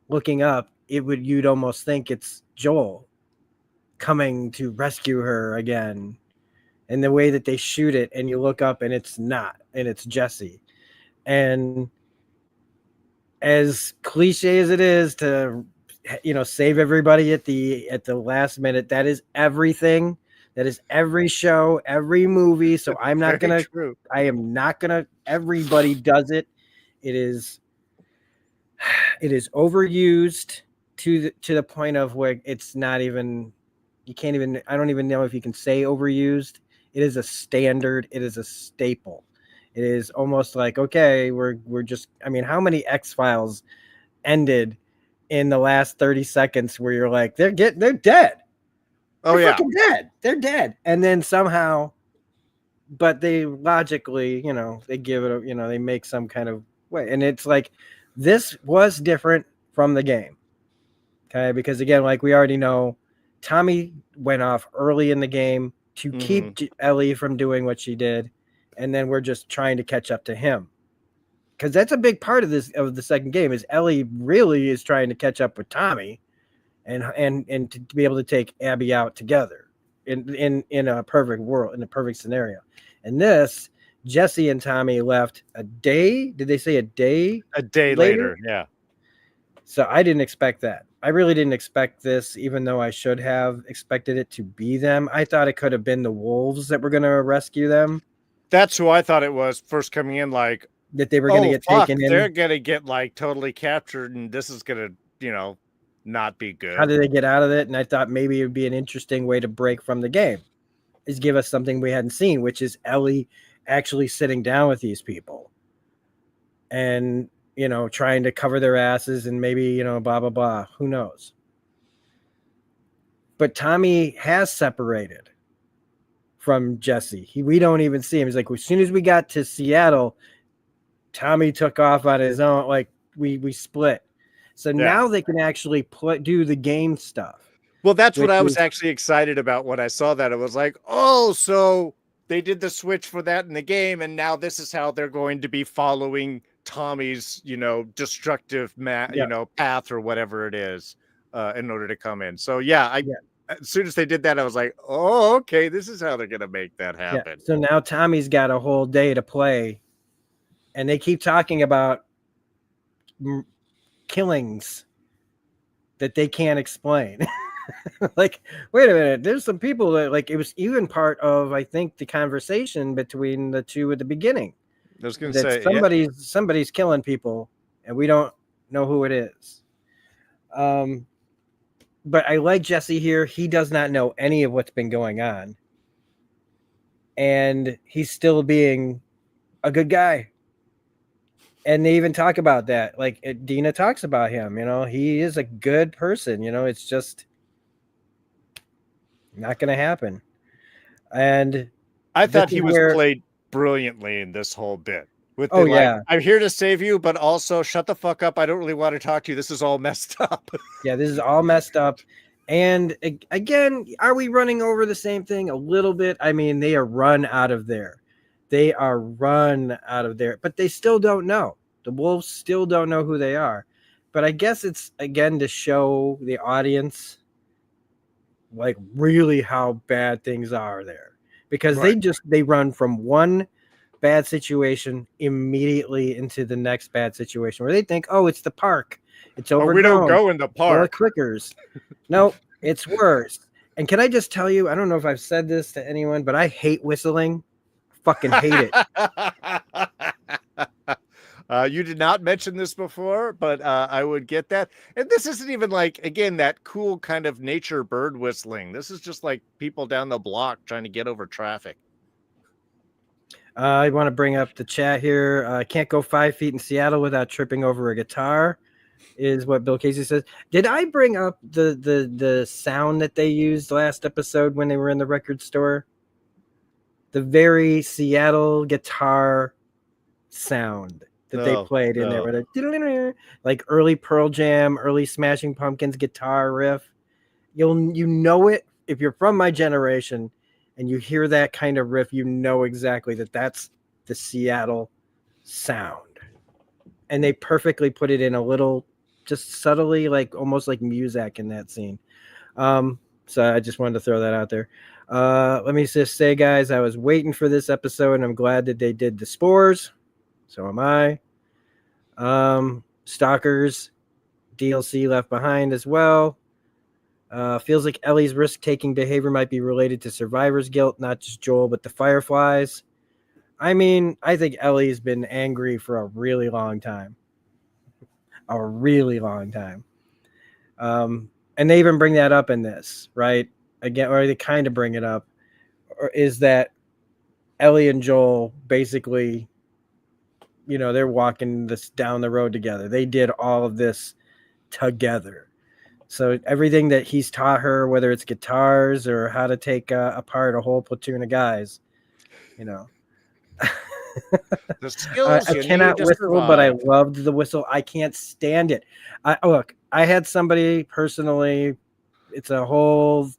looking up, you'd almost think it's Joel coming to rescue her again, and the way that they shoot it, and you look up and it's not, and it's Jesse. And as cliche as it is to, save everybody at the last minute, that is everything. That is every show, every movie. So I'm not gonna. True. I am not gonna. Everybody does it. It is overused to the point of where it's not even. You can't even. I don't even know if you can say overused. It is a standard. It is a staple. It is almost like, okay, we're just, I mean, how many X-Files ended in the last 30 seconds where you're like, they're dead. Oh, they're yeah. Fucking dead. They're dead. And then somehow, but they logically, they give it, they make some kind of way. And it's like, this was different from the game. Okay. Because again, like we already know, Tommy went off early in the game to keep Ellie from doing what she did. And then we're just trying to catch up to him, because that's a big part of the second game. Is Ellie really is trying to catch up with Tommy, and to be able to take Abby out together in a perfect world, in a perfect scenario. And this, Jesse and Tommy left a day. Did they say a day? A day later, yeah. So I didn't expect that. I really didn't expect this, even though I should have expected it to be them. I thought it could have been the wolves that were going to rescue them. That's who I thought it was first coming in, like that they were going to get taken in. They're going to get like totally captured, and this is going to, not be good. How did they get out of it? And I thought maybe it would be an interesting way to break from the game, is give us something we hadn't seen, which is Ellie actually sitting down with these people and, trying to cover their asses and maybe, blah, blah, blah. Who knows? But Tommy has separated from Jesse. We don't even see him. He's like, as soon as we got to Seattle, Tommy took off on his own. Like we split. So now they can actually do the game stuff. Well, that's what I was actually excited about when I saw that. It was like, oh, so they did the switch for that in the game, and now this is how they're going to be following Tommy's, destructive path or whatever it is, in order to come in. So as soon as they did that, I was like, oh, okay, this is how they're going to make that happen. So now Tommy's got a whole day to play, and they keep talking about killings that they can't explain. Like, wait a minute, there's some people that, like, it was even part of, I think, the conversation between the two at the beginning. I was going to say somebody's killing people, and we don't know who it is. But I like Jesse here. He does not know any of what's been going on, and he's still being a good guy. And they even talk about that. Like, Dina talks about him. He is a good person. It's just not going to happen. And I thought he was played brilliantly in this whole bit. I'm here to save you, but also shut the fuck up. I don't really want to talk to you. This is all messed up. Yeah, this is all messed up. And again, are we running over the same thing a little bit? I mean, they are run out of there. But they still don't know. The wolves still don't know who they are. But I guess it's, again, to show the audience, like, really how bad things are there. Because they run from one bad situation immediately into the next bad situation where they think, oh, it's the park. It's overgrown. We don't go in the park. Clickers. No, it's worse. And can I just tell you, I don't know if I've said this to anyone, but I hate whistling. Fucking hate it. You did not mention this before, but I would get that. And this isn't even like, again, that cool kind of nature bird whistling. This is just like people down the block trying to get over traffic. I want to bring up the chat here. I can't go 5 feet in Seattle without tripping over a guitar, is what Bill Casey says. Did I bring up the sound that they used last episode when they were in the record store? The very Seattle guitar sound that they played in there, with like early Pearl Jam, early Smashing Pumpkins guitar riff. You know it if you're from my generation. And you hear that kind of riff, you know exactly that's the Seattle sound. And they perfectly put it in a little, just subtly, like almost like Muzak in that scene. So I just wanted to throw that out there. Let me just say, guys, I was waiting for this episode, and I'm glad that they did the spores. So am I. Stalkers, DLC left behind as well. Feels like Ellie's risk-taking behavior might be related to survivor's guilt, not just Joel, but the Fireflies. I mean, I think Ellie's been angry for a really long time. And they even bring that up in this, right? Again, or they kind of bring it up, or is that Ellie and Joel basically, they're walking this down the road together. They did all of this together. So everything that he's taught her, whether it's guitars or how to take apart a whole platoon of guys, the skills. I cannot whistle, but I loved the whistle. I can't stand it. I had somebody personally. It's a whole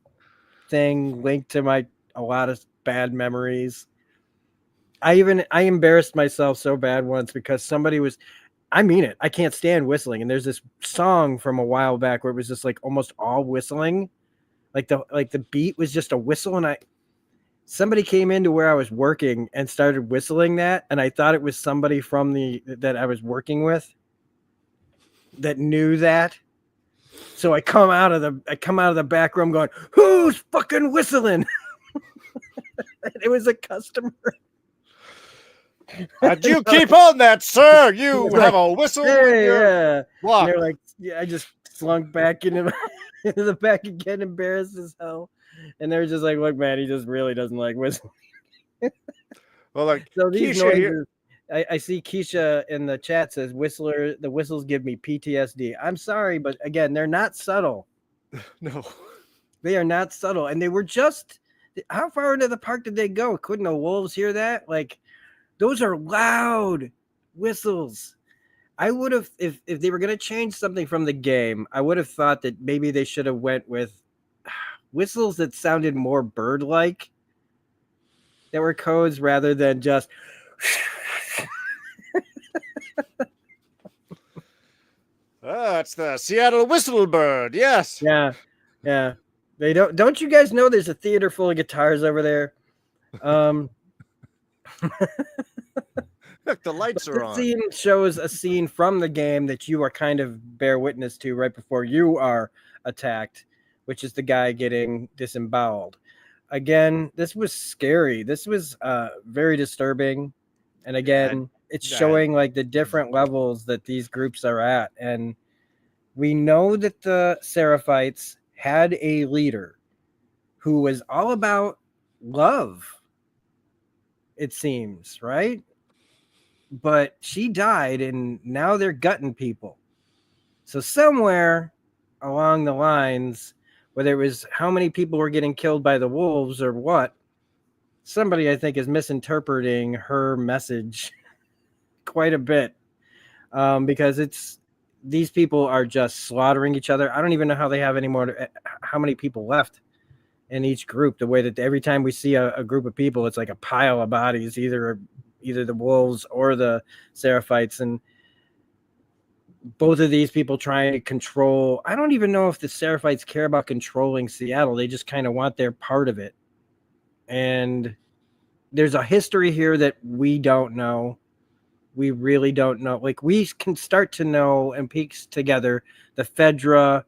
thing linked to a lot of bad memories. I embarrassed myself so bad once because somebody was. I mean it. I can't stand whistling. And there's this song from a while back where it was just like almost all whistling. Like the beat was just a whistle. And somebody came into where I was working and started whistling that. And I thought it was somebody from that I was working with that knew that. So I come out of the back room going, who's fucking whistling? It was a customer. You keep on that, sir. You have a whistle. Yeah. And they're like, yeah, I just slunk back into the back again, embarrassed as hell. And they're just like, look, man, he just really doesn't like whistling. Well, like, so these Keisha noises, here. I see Keisha in the chat says, the whistles give me PTSD. I'm sorry, but again, they're not subtle. No. They are not subtle. And they were just How far into the park did they go? Couldn't the wolves hear that? Like, those are loud whistles. I would have, if they were going to change something from the game, I would have thought that maybe they should have went with whistles that sounded more bird-like, that were codes rather than just. It's the Seattle Whistlebird. Yes. Yeah. They don't you guys know there's a theater full of guitars over there? Look, the lights are This on. scene shows a scene from the game that you are kind of bear witness to right before you are attacked, which is the guy getting disemboweled. Again, this was scary. This was very disturbing. And again, it's showing like the different levels that these groups are at. And we know that the Seraphites had a leader who was all about love, it seems, right? But she died, and now they're gutting people. So somewhere along the lines, whether it was how many people were getting killed by the wolves or what, somebody I think is misinterpreting her message quite a bit, because these people are just slaughtering each other. I don't even know how they have how many people left in each group. The way that every time we see a group of people, it's like a pile of bodies, either the wolves or the Seraphites, and both of these people trying to control. I don't even know if the Seraphites care about controlling Seattle. They just kind of want their part of it. And there's a history here that we don't know. We really don't know. Like, we can start to know and piece together the Fedra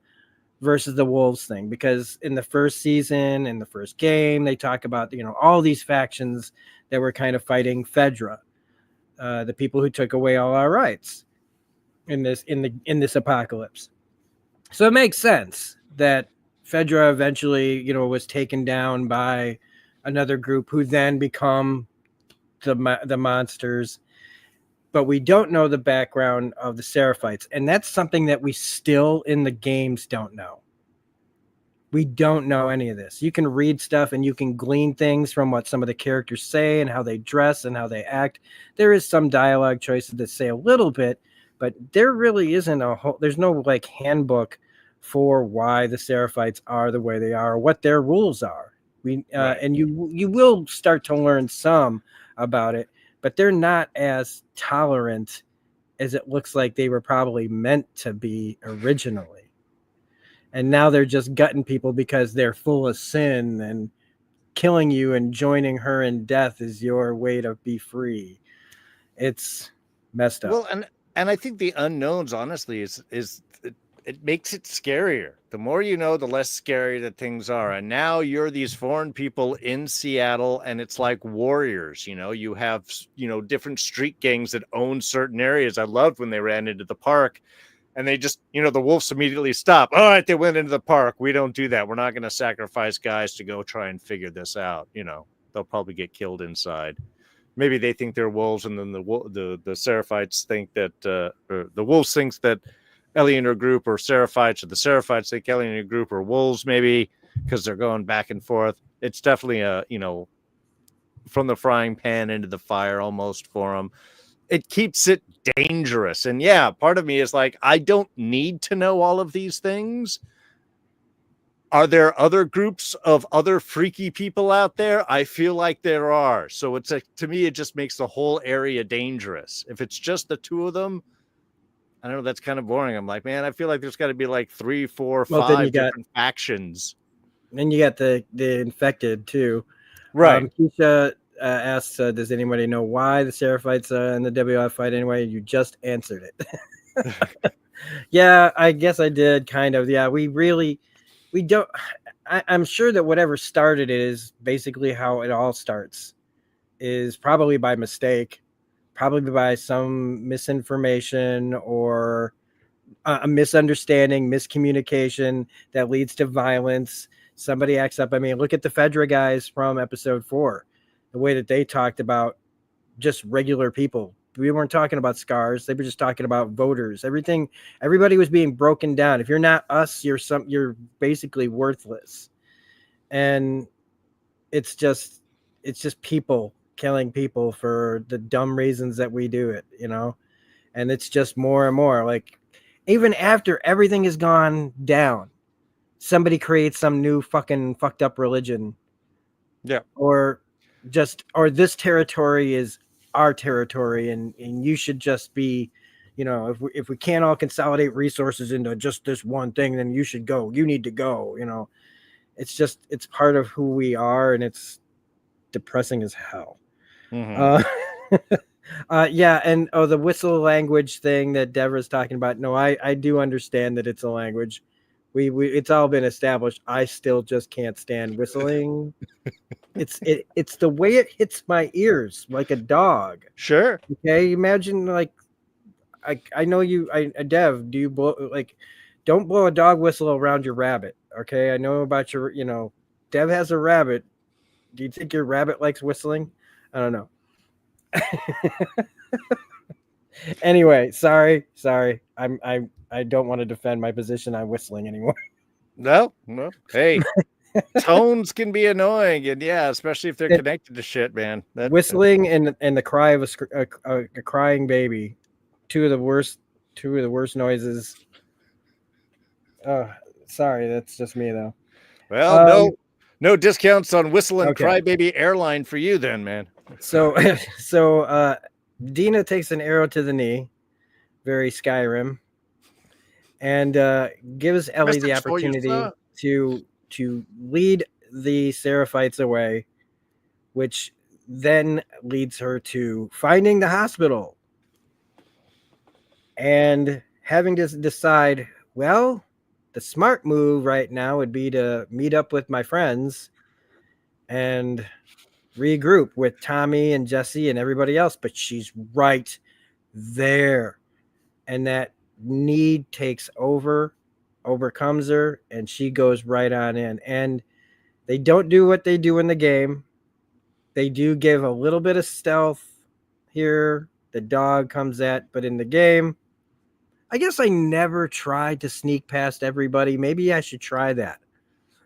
versus the Wolves thing, because in the first season, in the first game, they talk about, all these factions that were kind of fighting Fedra, the people who took away all our rights in this apocalypse. So it makes sense that Fedra eventually, was taken down by another group who then become the monsters. But we don't know the background of the Seraphites, and that's something that we still in the games don't know. We don't know any of this. You can read stuff and you can glean things from what some of the characters say and how they dress and how they act. There is some dialogue choices that say a little bit, but there really isn't there's no like handbook for why the Seraphites are the way they are, or what their rules are. Right. And you will start to learn some about it, but they're not as tolerant as it looks like they were probably meant to be originally. And now they're just gutting people because they're full of sin, and killing you and joining her in death is your way to be free. It's messed up. Well, and I think the unknowns, honestly, is it makes it scarier. The more you know, the less scary that things are. And now you're these foreign people in Seattle, and it's like warriors. You have different street gangs that own certain areas. I loved when they ran into the park, and they just, the wolves immediately stop. All right, they went into the park. We don't do that. We're not going to sacrifice guys to go try and figure this out. They'll probably get killed inside. Maybe they think they're wolves, and then the Seraphites think that, or the wolves thinks that Ellie and her group are Seraphites, or the Seraphites think Ellie and her group are wolves, maybe, because they're going back and forth. It's definitely from the frying pan into the fire almost for them. It keeps it dangerous. And yeah, part of me is like, I don't need to know all of these things. Are there other groups of other freaky people out there? I feel like there are. So it's to me, it just makes the whole area dangerous. If it's just the two of them, I don't know, that's kind of boring. I'm like, man, I feel like there's got to be like 3, 4, 5 different factions. Then you got the infected too. Right. Keisha asks, does anybody know why the Seraphites and the WF fight anyway? You just answered it. Yeah, I guess I did, kind of. Yeah, we don't. I'm sure that whatever started it is basically how it all starts, is probably by mistake, probably by some misinformation or a misunderstanding, miscommunication that leads to violence. Somebody acts up. I mean, look at the Fedra guys from episode 4, the way that they talked about just regular people. We weren't talking about scars. They were just talking about voters. Everybody was being broken down. If you're not us, you're basically worthless. And it's just people killing people for the dumb reasons that we do it, and it's just more and more like even after everything has gone down, somebody creates some new fucking fucked up religion. Yeah. Or this territory is our territory, and you should just be, if we can't all consolidate resources into just this one thing, then you need to go. It's part of who we are, and it's depressing as hell. Yeah, and the whistle language thing that Deborah's talking about. No, I do understand that it's a language. We it's all been established. I still just can't stand whistling. It's the way it hits my ears like a dog. Sure. Okay, imagine like I know you. Dev, do you blow like? Don't blow a dog whistle around your rabbit. Okay, I know about your. Dev has a rabbit. Do you think your rabbit likes whistling? I don't know. Anyway, sorry. I don't want to defend my position on whistling anymore. No. Hey, tones can be annoying, and yeah, especially if they're connected to shit, man. Whistling and the cry of a crying baby, two of the worst noises. Oh, sorry, that's just me though. Well, no discounts on Whistle and Okay. Crybaby Airline for you, then, man. So Dina takes an arrow to the knee, very Skyrim, and gives Ellie the opportunity to lead the Seraphites away, which then leads her to finding the hospital and having to decide, well, the smart move right now would be to meet up with my friends and regroup with Tommy and Jesse and everybody else, but she's right there, and that need overcomes her, and she goes right on in. And they don't do what they do in the game. They do give a little bit of stealth here. The dog comes but in the game, I guess I never tried to sneak past everybody. Maybe I should try that.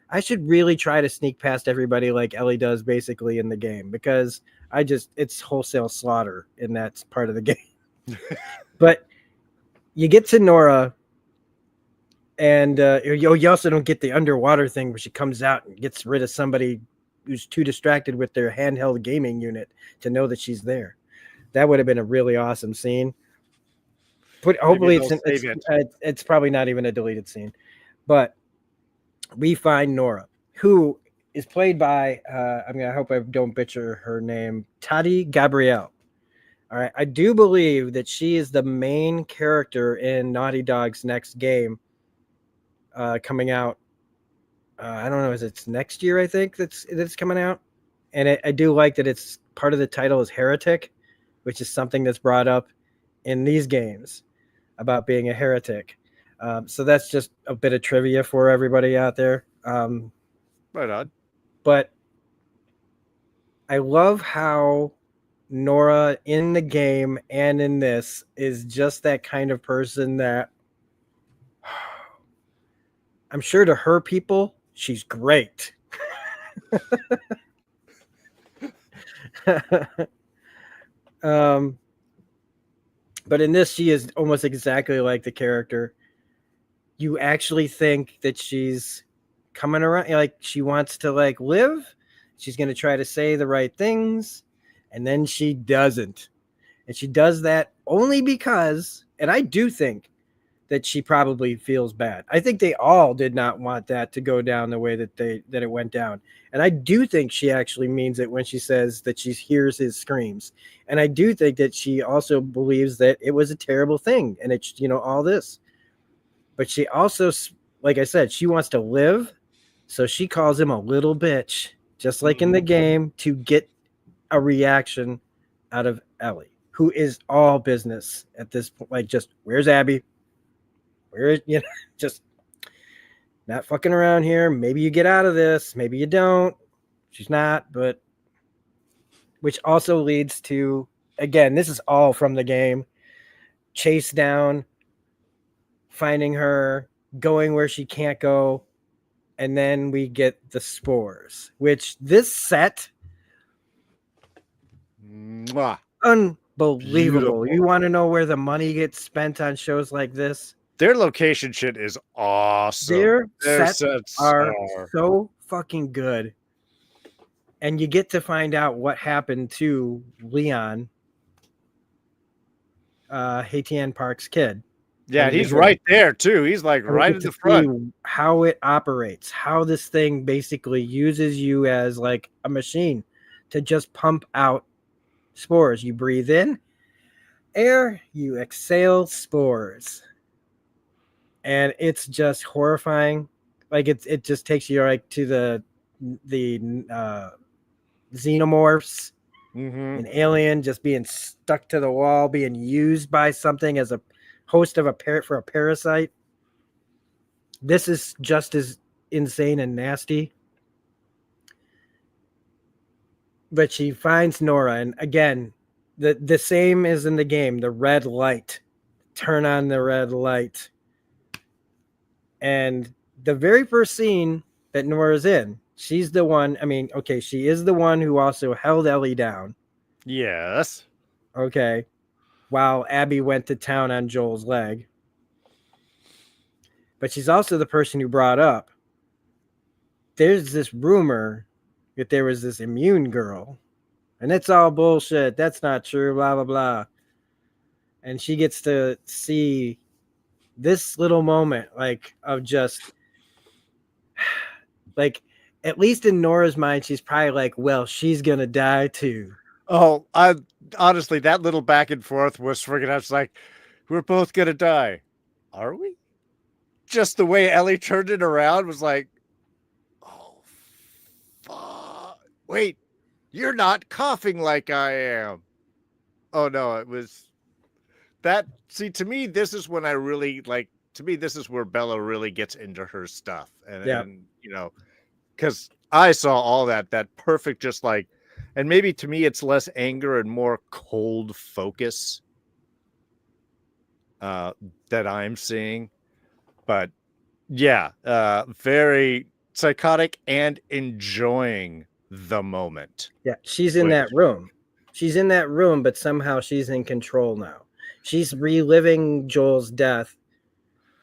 I should really try to sneak past everybody like Ellie does basically in the game, because it's wholesale slaughter in that part of the game. But you get to Nora, and you also don't get the underwater thing where she comes out and gets rid of somebody who's too distracted with their handheld gaming unit to know that she's there. That would have been a really awesome scene. Hopefully it's probably not even a deleted scene, but we find Nora, who is played by I hope I don't butcher her name, Tati Gabrielle. All right, I do believe that she is the main character in Naughty Dog's next game, coming out. I don't know, is it next year? I think that's coming out, and I do like that it's part of the title is heretic, which is something that's brought up in these games about being a heretic. So that's just a bit of trivia for everybody out there. Right on. But I love how Nora in the game and in this is just that kind of person that I'm sure to her people, she's great. But in this, she is almost exactly like the character. You actually think that she's coming around, like she wants to like live. She's going to try to say the right things, and then she doesn't. And she does that only because, and I do think that she probably feels bad. I think they all did not want that to go down the way that it went down. And I do think she actually means it when she says that she hears his screams. And I do think that she also believes that it was a terrible thing, and it's, all this. But she also, like I said, she wants to live. So she calls him a little bitch, just like in the game, to get a reaction out of Ellie, who is all business at this point. Like, just, where's Abby? Just not fucking around here. Maybe you get out of this. Maybe you don't. She's not, but which also leads to, again, this is all from the game. Chase down, finding her, going where she can't go, and then we get the spores, which this set, Mwah. unbelievable. Beautiful. You want to know where the money gets spent on shows like this? Their location shit is awesome. Their sets are so fucking good. And you get to find out what happened to Leon, Haitian Park's kid. Yeah, he's right there too. He's like right in the front. How it operates, how this thing basically uses you as like a machine to just pump out spores. You breathe in air, you exhale spores. And it's just horrifying. Like it just takes you like to the xenomorphs, an alien just being stuck to the wall, being used by something as a host of a parasite. This is just as insane and nasty. But she finds Nora, and again, the same as in the game, the red light. Turn on the red light. And the very first scene that Nora's in, she's the one, she is the one who also held Ellie down. Yes. Okay. While Abby went to town on Joel's leg. But she's also the person who brought up, there's this rumor that there was this immune girl. And it's all bullshit. That's not true, blah, blah, blah. And she gets to see this little moment, like, of just, like, at least in Nora's mind, she's probably like, well, she's going to die too. Oh, honestly, that little back and forth was friggin' out. It's like, we're both going to die. Are we? Just the way Ellie turned it around was like, oh, fuck. Wait, you're not coughing like I am. Oh, no, it was that. See, to me, this is when I really this is where Bella really gets into her stuff. And you know, because I saw all that perfect, just like, and maybe to me, it's less anger and more cold focus that I'm seeing. But yeah, very psychotic and enjoying the moment. Yeah, she's in that room. She's in that room, but somehow she's in control now. She's reliving Joel's death,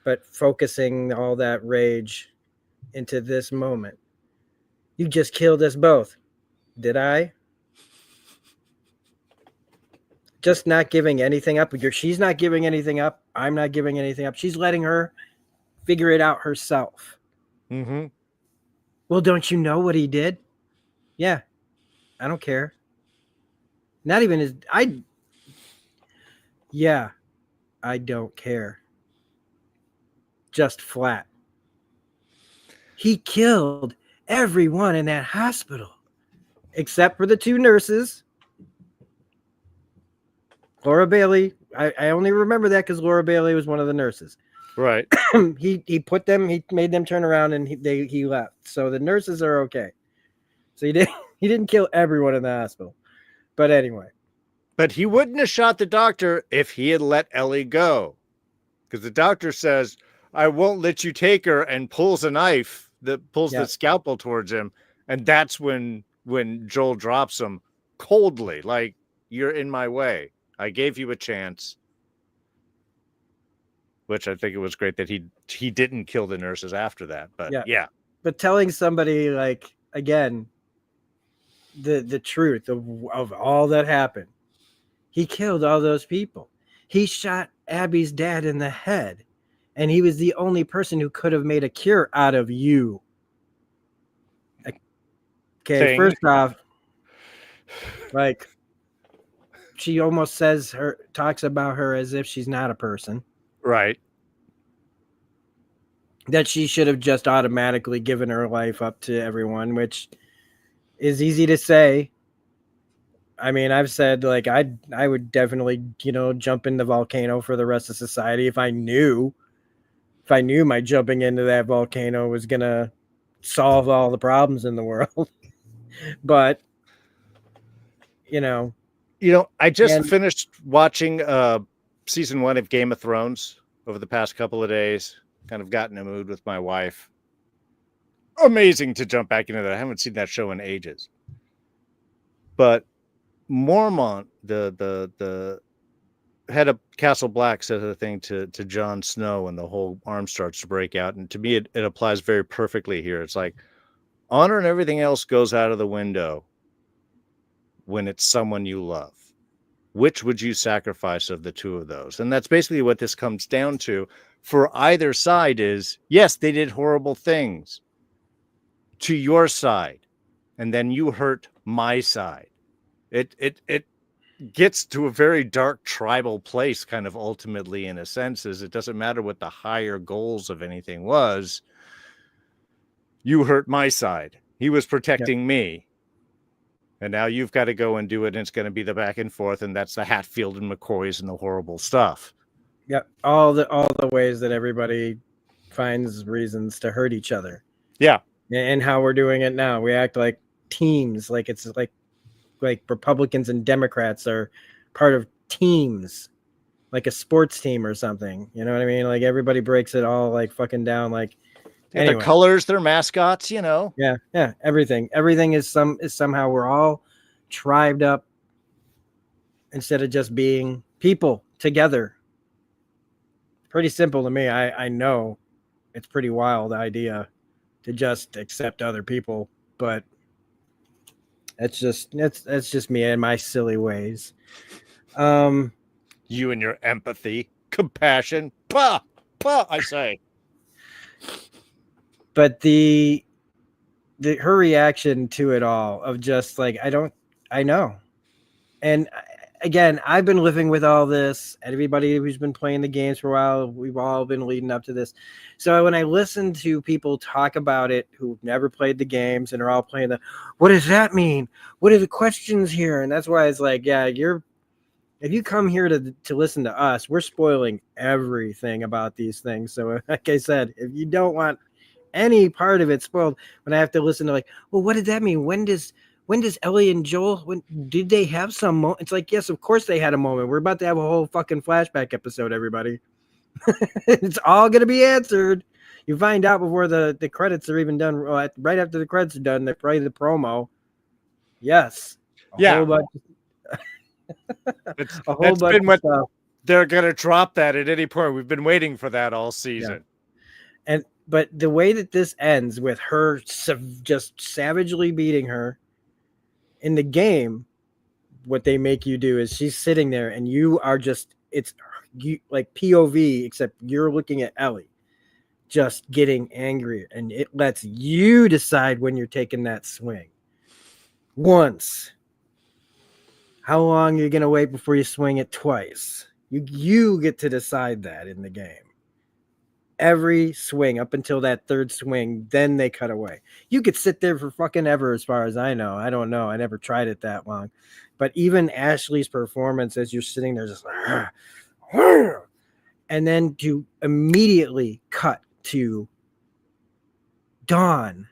but focusing all that rage into this moment. You just killed us both. Did I? Just not giving anything up. She's not giving anything up. I'm not giving anything up. She's letting her figure it out herself. Mm-hmm. Well, don't you know what he did? Yeah, I don't care. Not even his. Yeah, I don't care. Just flat. He killed everyone in that hospital, except for the two nurses. Laura Bailey. I only remember that because Laura Bailey was one of the nurses. Right. He made them turn around and he left. So the nurses are okay. So he didn't kill everyone in the hospital. But anyway. But he wouldn't have shot the doctor if he had let Ellie go. Because the doctor says, I won't let you take her, and pulls a knife that pulls the scalpel towards him. And that's when Joel drops him coldly. Like, you're in my way. I gave you a chance. Which I think it was great that he didn't kill the nurses after that. But yeah. But telling somebody, like, again, the truth of all that happened. He killed all those people. He shot Abby's dad in the head. And he was the only person who could have made a cure out of you. Okay, first off, like, she almost talks about her as if she's not a person. Right. That she should have just automatically given her life up to everyone, which is easy to say. I mean, I've said, like, I would definitely, jump in the volcano for the rest of society if I knew my jumping into that volcano was going to solve all the problems in the world. But, I just finished watching season 1 of Game of Thrones over the past couple of days. Kind of got in a mood with my wife. amazing to jump back into that. I haven't seen that show in ages. But Mormont, the head of Castle Black, says a thing to Jon Snow, and the whole arm starts to break out. And to me, it applies very perfectly here. It's like honor and everything else goes out of the window when it's someone you love. Which would you sacrifice of the two of those? And that's basically what this comes down to for either side is, yes, they did horrible things to your side, and then you hurt my side. It gets to a very dark tribal place, kind of ultimately, in a sense, is it doesn't matter what the higher goals of anything was. You hurt my side. He was protecting me. And now you've got to go and do it, and it's going to be the back and forth, and that's the Hatfield and McCoys and the horrible stuff. Yep, all the ways that everybody finds reasons to hurt each other. Yeah, and how we're doing it now. We act like teams, like it's like Republicans and Democrats are part of teams, like a sports team or something. You know what I mean? Like everybody breaks it all like fucking down. Like anyway. The colors, their mascots, you know. Yeah, everything is somehow we're all tribed up instead of just being people together. Pretty simple to me. I know it's pretty wild idea to just accept other people, but it's just me and my silly ways. You and your empathy, compassion, I say. But her reaction to it all of just like I know. And again, I've been living with all this, and everybody who's been playing the games for a while, we've all been leading up to this. So when I listen to people talk about it who've never played the games and are all playing what does that mean? What are the questions here? And that's why it's like, yeah, if you come here to listen to us, we're spoiling everything about these things. So like I said, if you don't want any part of it spoiled, when I have to listen to like, well, what did that mean? When does Ellie and Joel, when did they have some moment? It's like, yes, of course they had a moment. We're about to have a whole fucking flashback episode, everybody. It's all going to be answered. You find out before the credits are even done. Right after the credits are done, they play the promo. Yes. A whole bunch. A whole bunch of stuff. They're going to drop that at any point. We've been waiting for that all season. Yeah. But the way that this ends with her just savagely beating her in the game, what they make you do is she's sitting there and you are just, it's you like POV, except you're looking at Ellie just getting angrier, and it lets you decide when you're taking that swing. Once. How long you're going to wait before you swing it twice? You get to decide that in the game. Every swing up until that third swing, then they cut away. You could sit there for fucking ever, as far as I know. I don't know. I never tried it that long. But even Ashley's performance as you're sitting there just and then to immediately cut to dawn,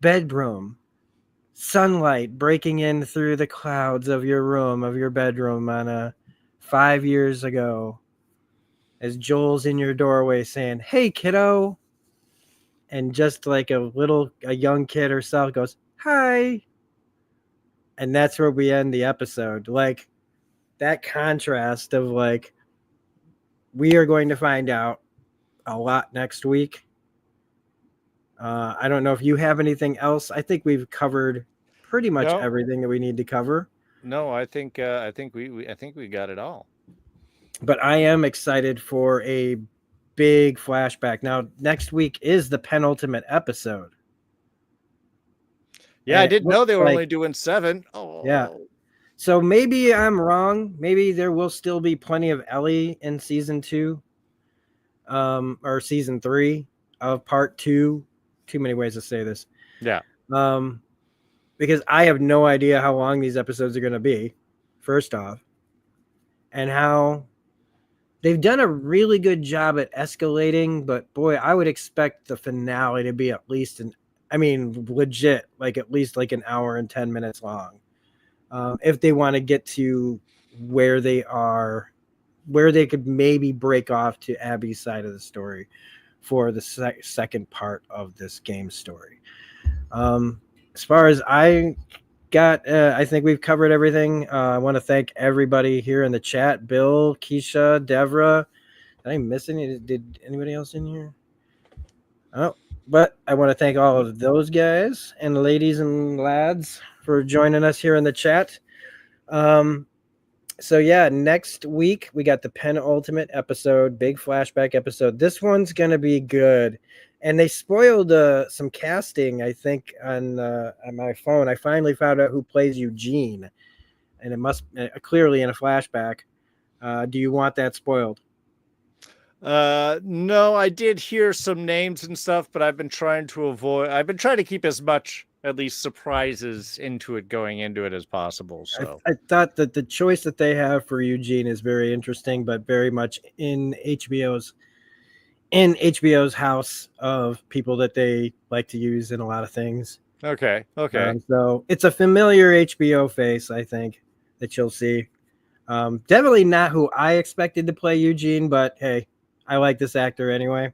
bedroom, sunlight breaking in through the clouds of your room, of your bedroom on a 5 years ago, as Joel's in your doorway saying, "Hey, kiddo." And just like a young kid herself goes, "Hi." And that's where we end the episode. Like that contrast of like, we are going to find out a lot next week. I don't know if you have anything else. I think we've covered pretty much everything that we need to cover. No, I think we got it all. But I am excited for a big flashback. Now, next week is the penultimate episode. Yeah, I didn't know they were only doing 7. Oh, yeah. So maybe I'm wrong. Maybe there will still be plenty of Ellie in season 2, or season 3 of part 2. Too many ways to say this. Yeah. Because I have no idea how long these episodes are going to be, first off, and how they've done a really good job at escalating. But boy, I would expect the finale to be at least legit, like at least like an hour and 10 minutes long. If they want to get to where they are, where they could maybe break off to Abby's side of the story for the second part of this game story. As far as I got, I think we've covered everything. I want to thank everybody here in the chat. Bill, Keisha, Devra. Did I miss any? Did anybody else in here? Oh, but I want to thank all of those guys and ladies and lads for joining us here in the chat. So yeah, next week we got the penultimate episode, big flashback episode. This one's gonna be good, and they spoiled some casting. I think on my phone. I finally found out who plays Eugene, and it must clearly in a flashback. Do you want that spoiled? No, I did hear some names and stuff, but I've been trying to keep as much at least surprises into it going into it as possible. So I thought that the choice that they have for Eugene is very interesting, but very much in HBO's house of people that they like to use in a lot of things. okay. So it's a familiar HBO face, I think, that you'll see. Definitely not who I expected to play Eugene, but hey, I like this actor anyway.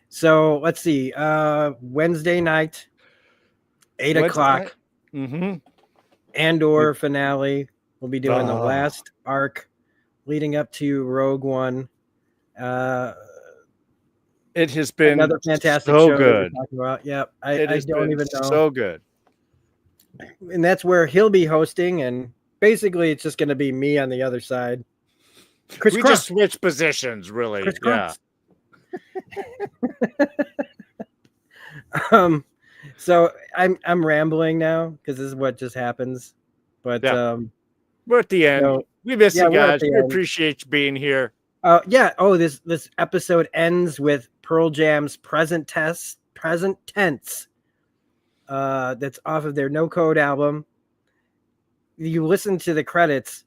So let's see. Wednesday night, 8 o'clock. Mm-hmm. Andor finale. We'll be doing the last arc leading up to Rogue One. It has been another fantastic so show good. About. Yeah, I don't even know. So good. And that's where he'll be hosting, and basically it's just going to be me on the other side. Chris we Cross. just switch positions, really. Chris yeah. So I'm rambling now because this is what just happens. But we're at the end. So, we miss you guys. We end. appreciate you being here. Yeah. Oh, this episode ends with Pearl Jam's present tense. That's off of their No Code album. You listen to the credits.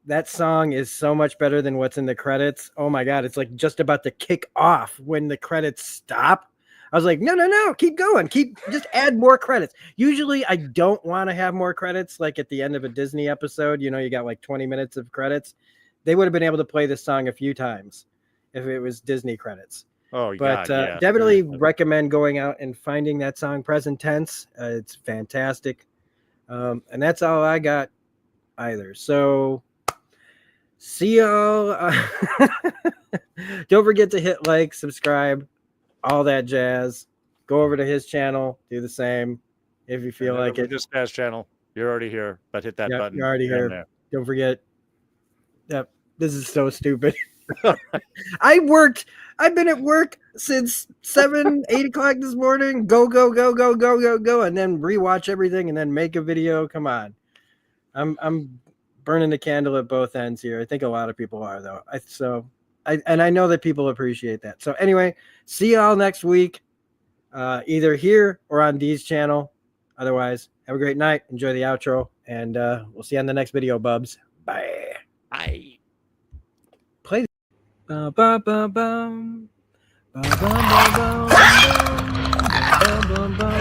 That song is so much better than what's in the credits. Oh my God. It's like just about to kick off when the credits stop. I was like, no, keep going. Just add more credits. Usually I don't want to have more credits. Like at the end of a Disney episode, you got like 20 minutes of credits. They would have been able to play this song a few times if it was Disney credits. Oh, but God, yeah. Definitely recommend going out and finding that song Present Tense. It's fantastic. And that's all I got either. So see y'all. Don't forget to hit like, subscribe, all that jazz. Go over to his channel, do the same if you feel like it. Dispatch channel. You're already here, but hit that button. You're already here. Don't forget. Yep. This is so stupid. I've been at work since 8 o'clock this morning. Go, and then rewatch everything and then make a video. Come on. I'm burning the candle at both ends here. I think a lot of people are though. I know that people appreciate that. So anyway, see y'all next week, either here or on Dee's channel. Otherwise, have a great night. Enjoy the outro, and we'll see you on the next video, bubs. Bye. Bye. Play. Ba ba ba bum. Ba ba ba bum. Ba ba ba bum.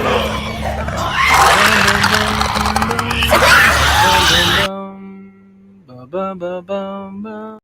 Ba ba ba bum.